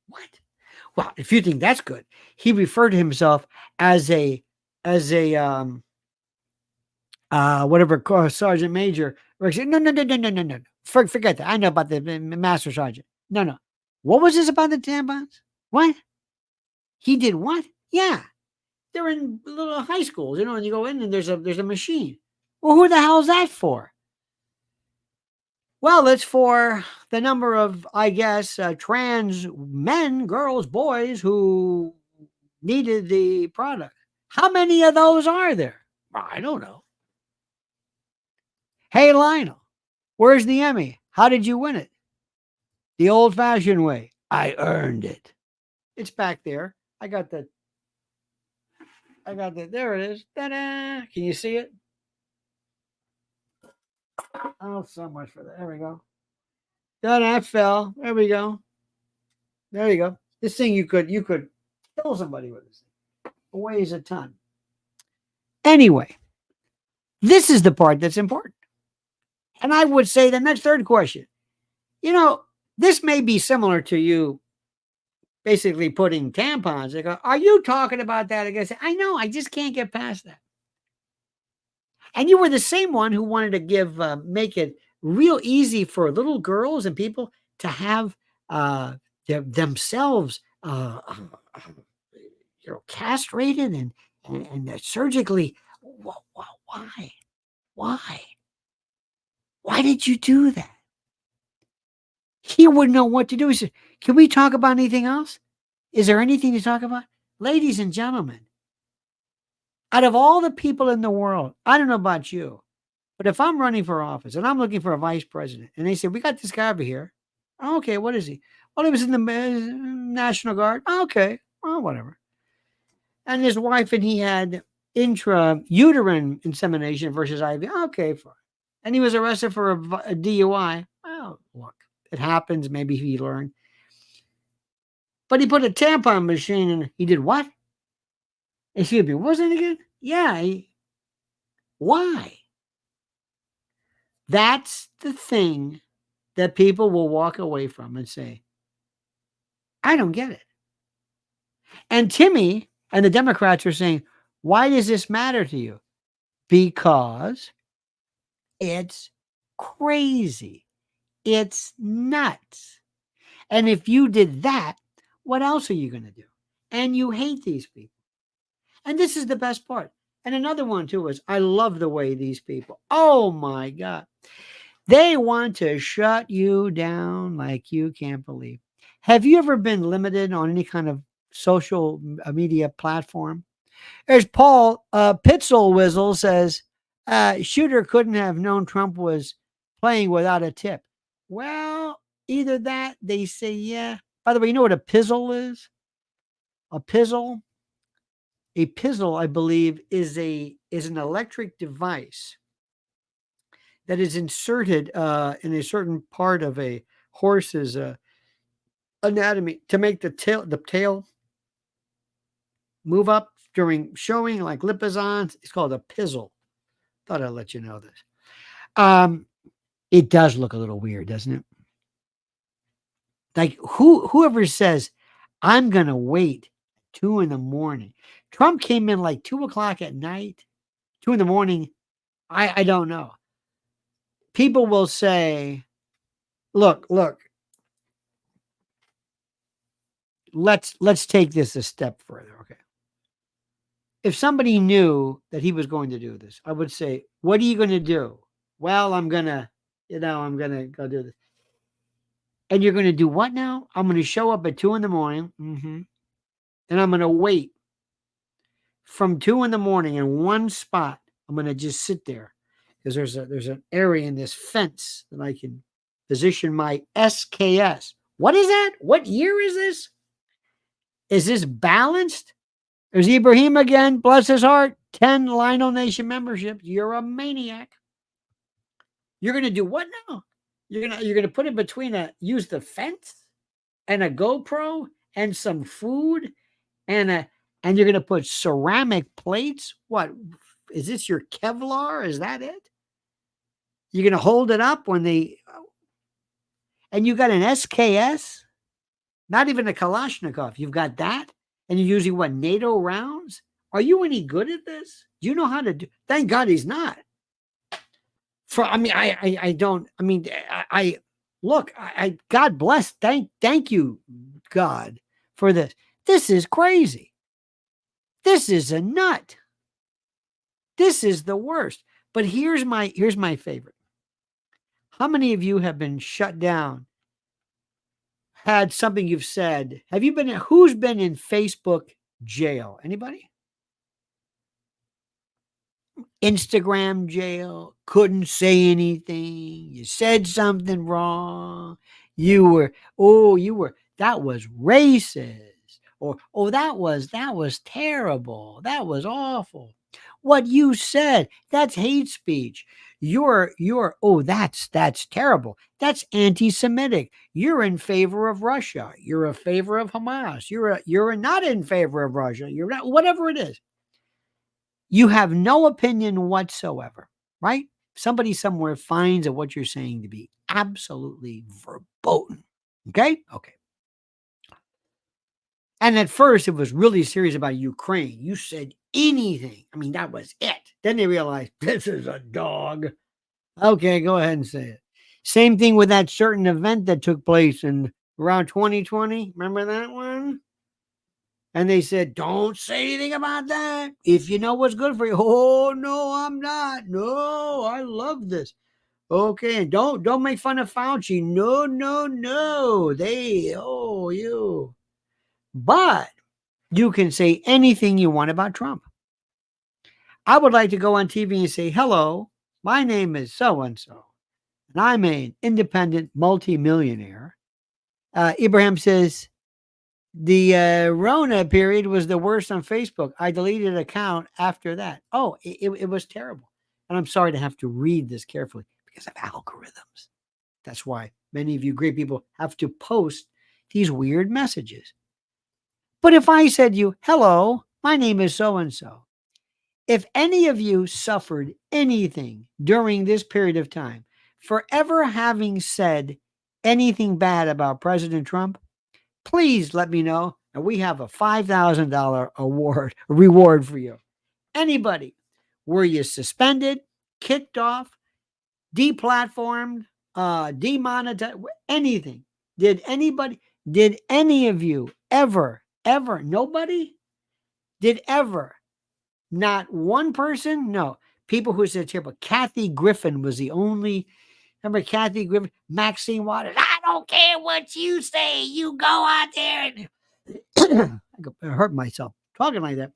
What? Well, if you think that's good, he referred to himself as a whatever sergeant major. No. Forget that. I know about the master sergeant. No. What was this about the tampons? What? He did what? Yeah. They're in little high schools, and you go in and there's a machine. Well, who the hell is that for? Well, it's for the number of, I guess, trans men, girls, boys who needed the product. How many of those are there? I don't know. Hey, Lionel, where's the Emmy? How did you win it? The old-fashioned way. I earned it. It's back there. I got the. There it is. Ta-da! Can you see it? Oh, so much for that. There we go. That fell. There we go. There you go. This thing you could kill somebody with this thing. It weighs a ton. Anyway, this is the part that's important. And I would say the next third question. This may be similar to you basically putting tampons. They go, are you talking about that again? I know, I just can't get past that. And you were the same one who wanted to make it real easy for little girls and people to have themselves castrated and surgically. Why did you do that? He wouldn't know what to do. He said, can we talk about anything else? Is there anything to talk about? Ladies and gentlemen, out of all the people in the world, I don't know about you, but if I'm running for office and I'm looking for a vice president and they say, we got this guy over here. Oh, okay, what is he? Well, he was in the National Guard. Oh, okay, well, whatever. And his wife and he had intrauterine insemination versus IV. Okay, fine. And he was arrested for a DUI. Well, look, it happens. Maybe he learned. But he put a tampon machine in. He did what? Excuse me, what was it again? Yeah. Why? That's the thing that people will walk away from and say, I don't get it. And Timmy and the Democrats are saying, why does this matter to you? Because it's crazy. It's nuts. And if you did that, what else are you going to do? and you hate these people. And this is the best part. And another one too is I love the way these people, oh my God, they want to shut you down like you can't believe. Have you ever been limited on any kind of social media platform? There's Paul Pitzelwizzle says, shooter couldn't have known Trump was playing without a tip. Well, either that, they say, yeah. By the way, you know what a pizzle is? A pizzle? A pizzle, I believe, is an electric device that is inserted in a certain part of a horse's anatomy to make the tail move up during showing, like lipizzans. It's called a pizzle. Thought I'd let you know this. It does look a little weird, doesn't it? Like whoever says, I'm gonna wait 2 a.m. Trump came in like 2 o'clock at night, 2 a.m. I don't know. People will say, look, let's take this a step further. Okay. If somebody knew that he was going to do this, I would say, what are you going to do? Well, I'm going to go do this. And you're going to do what now? I'm going to show up at 2 a.m. And I'm going to wait from 2 a.m. in one spot. I'm going to just sit there because there's an area in this fence that I can position my SKS. What is that? What year is this? Is this balanced? There's Ibrahim again. Bless his heart. 10 Lionel Nation memberships. You're a maniac. You're going to do what now? You're going to put it between use the fence and a GoPro and some food and you're going to put ceramic plates. What is this? Your Kevlar? Is that it? You're going to hold it up and you got an SKS, not even a Kalashnikov. You've got that. And you're using what, NATO rounds? Are you any good at this? Do you know how to do? Thank God he's not. God bless. Thank you, God, for this. This is crazy. This is a nut. This is the worst. But here's my favorite. How many of you have been shut down? Had something you've said? Who's been in Facebook jail? Anybody? Instagram jail, couldn't say anything. You said something wrong. That was racist. Or that was terrible. That was awful. What you said, that's hate speech. That's terrible. That's anti-Semitic. You're in favor of Russia. You're in favor of Hamas. You're not in favor of Russia. You're not, whatever it is. You have no opinion whatsoever, right? Somebody somewhere finds that what you're saying to be absolutely verboten. Okay. And at first, it was really serious about Ukraine. You said anything. I mean, that was it. Then they realized this is a dog. Okay, go ahead and say it. Same thing with that certain event that took place in around 2020. Remember that one? And they said, don't say anything about that. If you know what's good for you. Oh, no, I'm not. No, I love this. Okay, and don't make fun of Fauci. No. You. But you can say anything you want about Trump. I would like to go on TV and say, hello, my name is so-and-so, and I'm an independent multimillionaire. Ibrahim says, the Rona period was the worst on Facebook. I deleted an account after that. Oh, it was terrible. And I'm sorry to have to read this carefully because of algorithms. That's why many of you great people have to post these weird messages. But if I said to you, hello, my name is so-and-so. If any of you suffered anything during this period of time for ever having said anything bad about President Trump, please let me know. And we have a $5,000 reward for you. Anybody, were you suspended, kicked off, deplatformed, demonetized, anything? Did any of you ever Ever. Nobody did ever. Not one person. No. People who said terrible. Kathy Griffin was the only. Remember Kathy Griffin? Maxine Waters. I don't care what you say. You go out there and I hurt myself talking like that.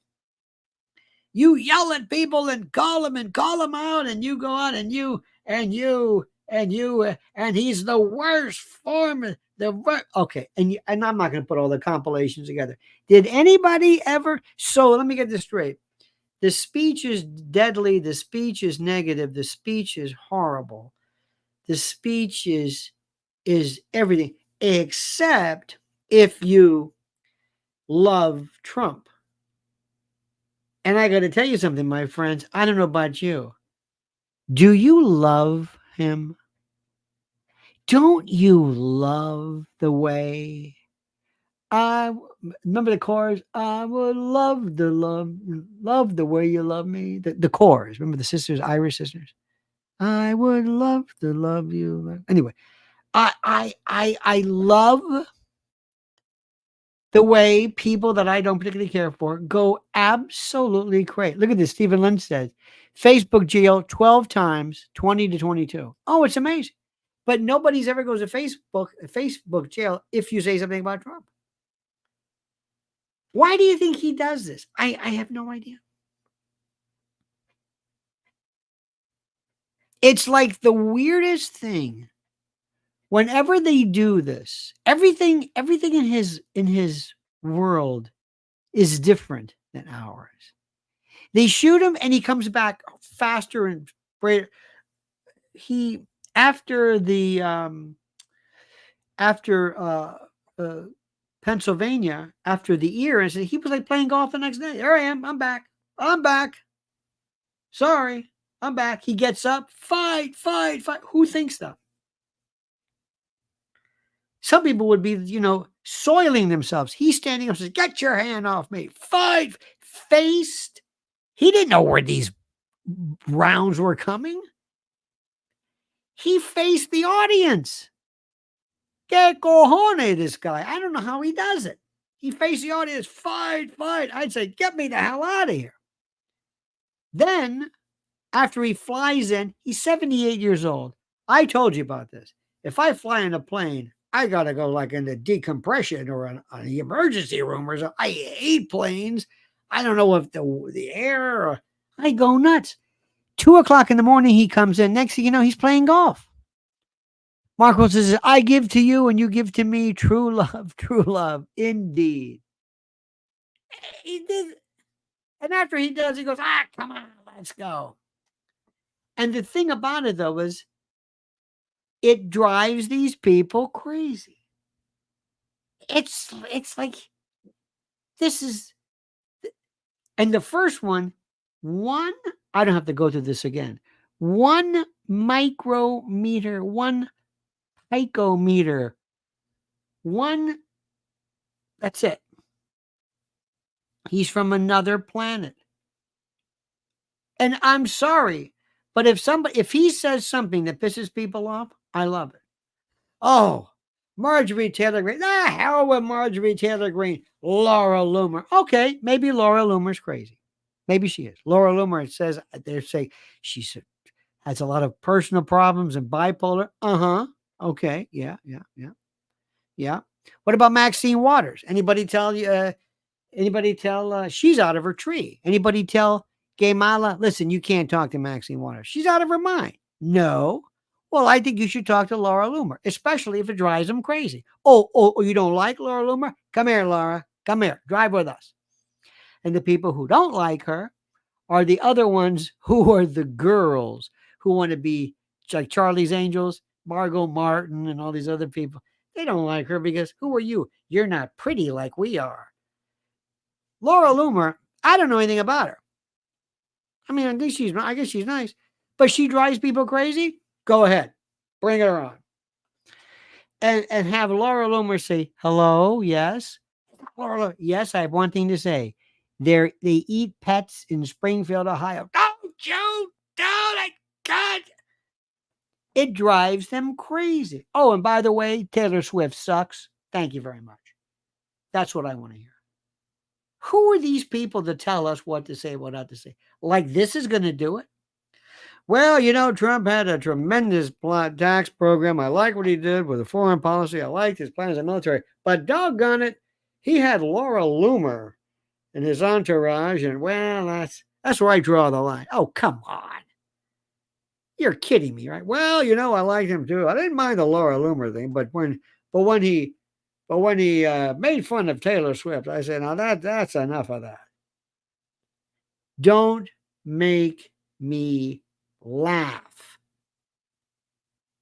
You yell at people and call them out, and you go out and and he's the worst form. Okay, and I'm not going to put all the compilations together. Did anybody ever? So let me get this straight. The speech is deadly. The speech is negative. The speech is horrible. The speech is everything except if you love Trump. And I got to tell you something, my friends. I don't know about you. Do you love him? Don't you love the way I remember the chorus? I would love the way you love me. The chorus. Remember the sisters, Irish sisters? I would love to love you. Anyway, I love the way people that I don't particularly care for go absolutely crazy. Look at this. Stephen Lynch says Facebook jail 12 times, 20 to 22. Oh, it's amazing. But nobody's ever goes to Facebook jail if you say something about Trump. Why do you think he does this? I have no idea. It's like the weirdest thing. Whenever they do this, everything in his world is different than ours. They shoot him and he comes back faster and greater. He after the Pennsylvania, after the ear, and he was like playing golf the next day. There I am. I'm back. I'm back. Sorry. I'm back. He gets up. Fight. Who thinks that? Some people would be, soiling themselves. He's standing up and says, get your hand off me. Fight. Faced. He didn't know where these rounds were coming. He faced the audience. Que cojones, this guy. I don't know how he does it. He faced the audience. Fight. I'd say, get me the hell out of here. Then, after he flies in, he's 78 years old. I told you about this. If I fly in a plane, I got to go like in the decompression or on the emergency room or something. I hate planes. I don't know if the air or I go nuts. 2:00 in the morning, he comes in. Next thing you know, he's playing golf. Marco says, I give to you and you give to me true love, indeed. He did. And after he does, he goes, come on, let's go. And the thing about it, though, is it drives these people crazy. It's like, this is, and the first one, I don't have to go through this again. 1 micrometer, 1 picometer, that's it. He's from another planet. And I'm sorry, but if he says something that pisses people off, I love it. Oh, Marjorie Taylor Greene. Hell with Marjorie Taylor Greene. Laura Loomer. Okay, maybe Laura Loomer's crazy. Maybe she is. Laura Loomer, it says, they say she has a lot of personal problems and bipolar. Okay. Yeah. What about Maxine Waters? Anybody tell she's out of her tree? Anybody tell Gay Mala, listen, you can't talk to Maxine Waters. She's out of her mind. No. Well, I think you should talk to Laura Loomer, especially if it drives them crazy. Oh, you don't like Laura Loomer? Come here, Laura. Come here. Drive with us. And the people who don't like her are the other ones who are the girls who want to be like Charlie's Angels, Margot Martin, and all these other people. They don't like her because who are you? You're not pretty like we are. Laura Loomer, I don't know anything about her. I mean, I guess she's nice, but she drives people crazy. Go ahead, bring her on, and have Laura Loomer say, "Hello, yes, Laura, yes, I have one thing to say. They eat pets in Springfield, Ohio. Don't you? Don't God." It drives them crazy. Oh, and by the way, Taylor Swift sucks. Thank you very much. That's what I want to hear. Who are these people to tell us what to say, what not to say? Like this is going to do it? Well, Trump had a tremendous tax program. I like what he did with the foreign policy. I liked his plans in the military. But doggone it, he had Laura Loomer in his entourage. And, well, that's where I draw the line. Oh, come on. You're kidding me, right? Well, I liked him too. I didn't mind the Laura Loomer thing, but when he made fun of Taylor Swift, I said, now that's enough of that. Don't make me laugh.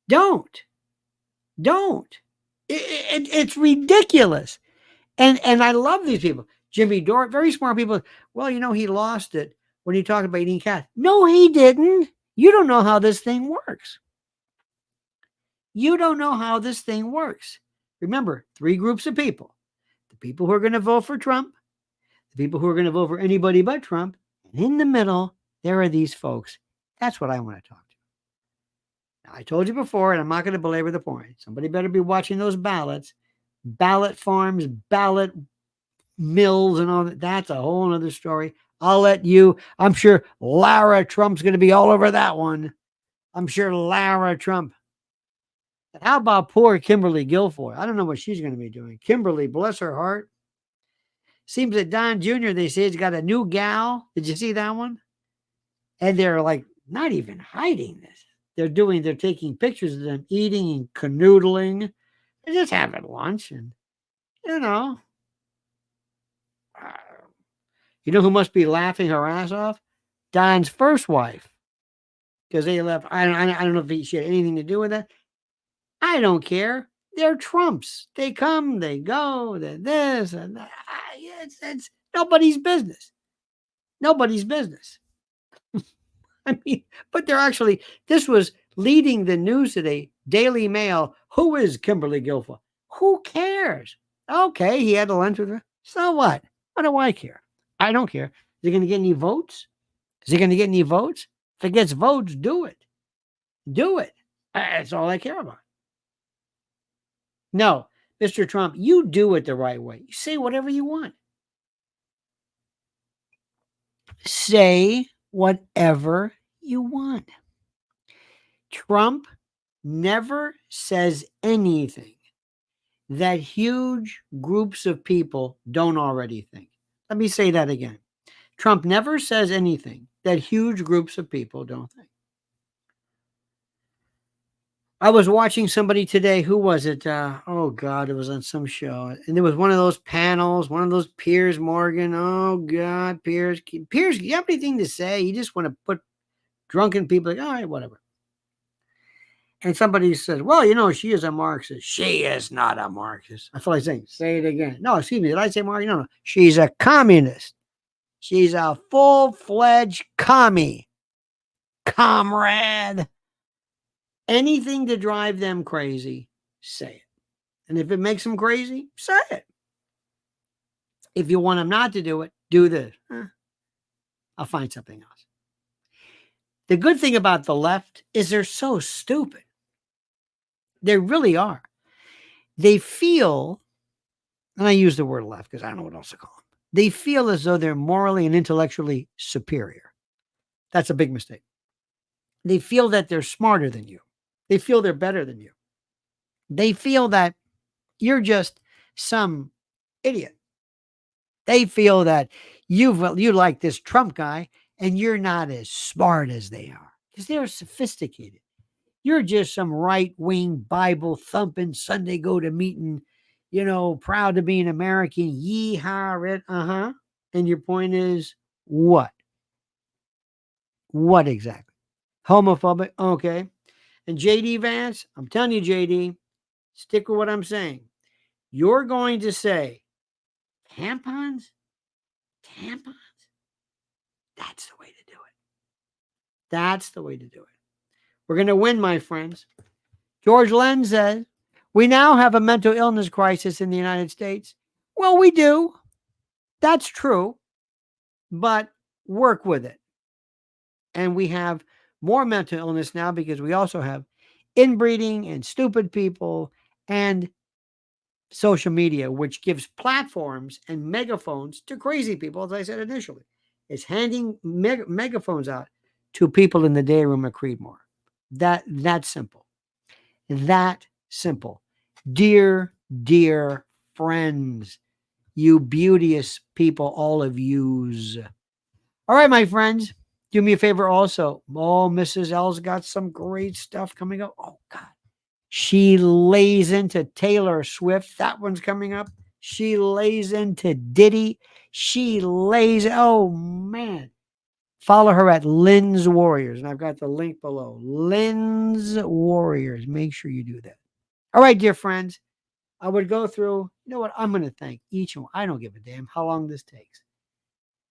Don't. It's ridiculous. And I love these people. Jimmy Dore, very smart people. Well, he lost it when he talked about eating cats. No, he didn't. You don't know how this thing works. You don't know how this thing works. Remember, 3 groups of people. The people who are going to vote for Trump, the people who are going to vote for anybody but Trump, and in the middle, there are these folks. That's what I want to talk to. Now, I told you before, and I'm not going to belabor the point. Somebody better be watching those ballots, ballot farms, ballot mills, and all that. That's a whole other story. I'll let you. I'm sure Lara Trump's going to be all over that one. I'm sure Lara Trump. How about poor Kimberly Guilfoyle? I don't know what she's going to be doing. Kimberly, bless her heart. Seems that Don Jr., they say, has got a new gal. Did you see that one? And they're like not even hiding this. They're taking pictures of them eating and canoodling. They're just having lunch. And, you know who must be laughing her ass off? Don's first wife. Because they left. I don't know if she had anything to do with that. I don't care. They're Trumps. They come, they go, they're this and that. It's nobody's business. Nobody's business. I mean, but they're actually, this was leading the news today, Daily Mail. Who is Kimberly Guilfoyle? Who cares? Okay, he had a lunch with her. So what? What do I care? I don't care. Is he going to get any votes? Is he going to get any votes? If it gets votes, do it. Do it. That's all I care about. No, Mr. Trump, you do it the right way. You say whatever you want. Say whatever you want. Trump never says anything that huge groups of people don't already think. Let me say that again. Trump never says anything that huge groups of people don't think. I was watching somebody today. Who was it? Oh, God, it was on some show. And there was one of those panels, one of those Piers Morgan. Oh, God, Piers, you have anything to say? You just want to put drunken people like, all right, whatever. And somebody says, well, she is a Marxist. She is not a Marxist. I feel like saying, say it again. No, excuse me. Did I say Marxist? No. She's a communist. She's a full-fledged comrade. Anything to drive them crazy, say it. And if it makes them crazy, say it. If you want them not to do it, do this. I'll find something else. The good thing about the left is they're so stupid. They really are. They feel, and I use the word left because I don't know what else to call them. They feel as though they're morally and intellectually superior. That's a big mistake. They feel that they're smarter than you. They feel they're better than you. They feel that you're just some idiot. They feel that you like this Trump guy and you're not as smart as they are because they're sophisticated. You're just some right-wing Bible thumping Sunday go to meeting, proud to be an American. Yeehaw, And your point is what? What exactly? Homophobic? Okay. And JD Vance, I'm telling you, JD, stick with what I'm saying. You're going to say, tampons? Tampons? That's the way to do it. That's the way to do it. We're going to win, my friends. George Lenz says, we now have a mental illness crisis in the United States. Well, we do. That's true. But work with it. And we have more mental illness now because we also have inbreeding and stupid people and social media, which gives platforms and megaphones to crazy people, as I said initially. It's handing megaphones out to people in the day room at Creedmoor. That simple. That simple. Dear, dear friends, you beauteous people, all of yous. All right, my friends, do me a favor also. Oh, Mrs. L's got some great stuff coming up. Oh, God. She lays into Taylor Swift. That one's coming up. She lays into Diddy. She lays, oh, man. Follow her at Lynn's Warriors. And I've got the link below. Lynn's Warriors. Make sure you do that. All right, dear friends. I would go through, you know what? I'm going to thank each one. I don't give a damn how long this takes.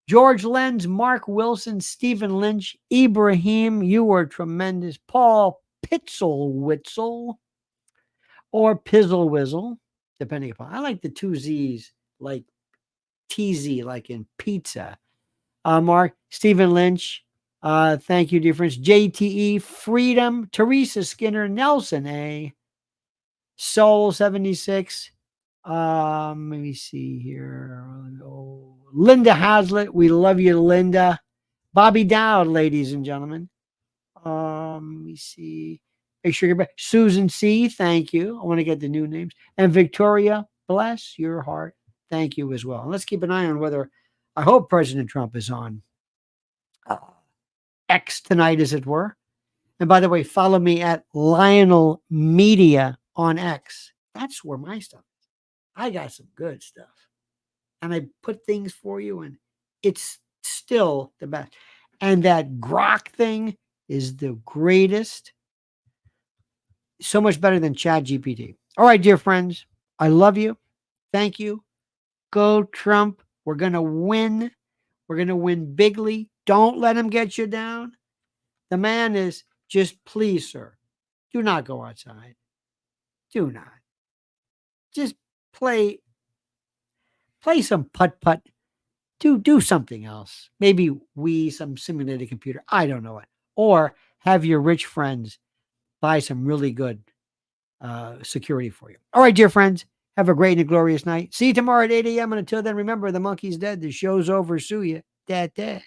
George Lenz, Mark Wilson, Stephen Lynch, Ibrahim, you were tremendous. Paul Pitzelwitzel or Pizzlewizzle, depending upon. I like the two Z's, like TZ, like in pizza. Mark, Stephen Lynch, thank you, dear friends. JTE, Freedom, Teresa Skinner, Nelson A, Soul 76. Let me see here. Oh, Linda Hazlitt, we love you, Linda. Bobby Dowd, ladies and gentlemen. Let me see. Make sure you're back. Susan C, thank you. I want to get the new names. And Victoria, bless your heart. Thank you as well. And let's keep an eye on whether, I hope President Trump is on X tonight, as it were. And by the way, follow me at Lionel Media on X. That's where my stuff is. I got some good stuff. And I put things for you, and it's still the best. And that Grok thing is the greatest. So much better than ChatGPT. All right, dear friends, I love you. Thank you. Go Trump. We're going to win. We're going to win bigly. Don't let him get you down. The man is just, please, sir, do not go outside. Do not. Just play some putt-putt. Do something else. Maybe some simulated computer. I don't know it. Or have your rich friends buy some really good security for you. All right, dear friends, have a great and glorious night. See you tomorrow at 8 a.m. And until then, remember, the monkey's dead. The show's over. Sue ya. Dad.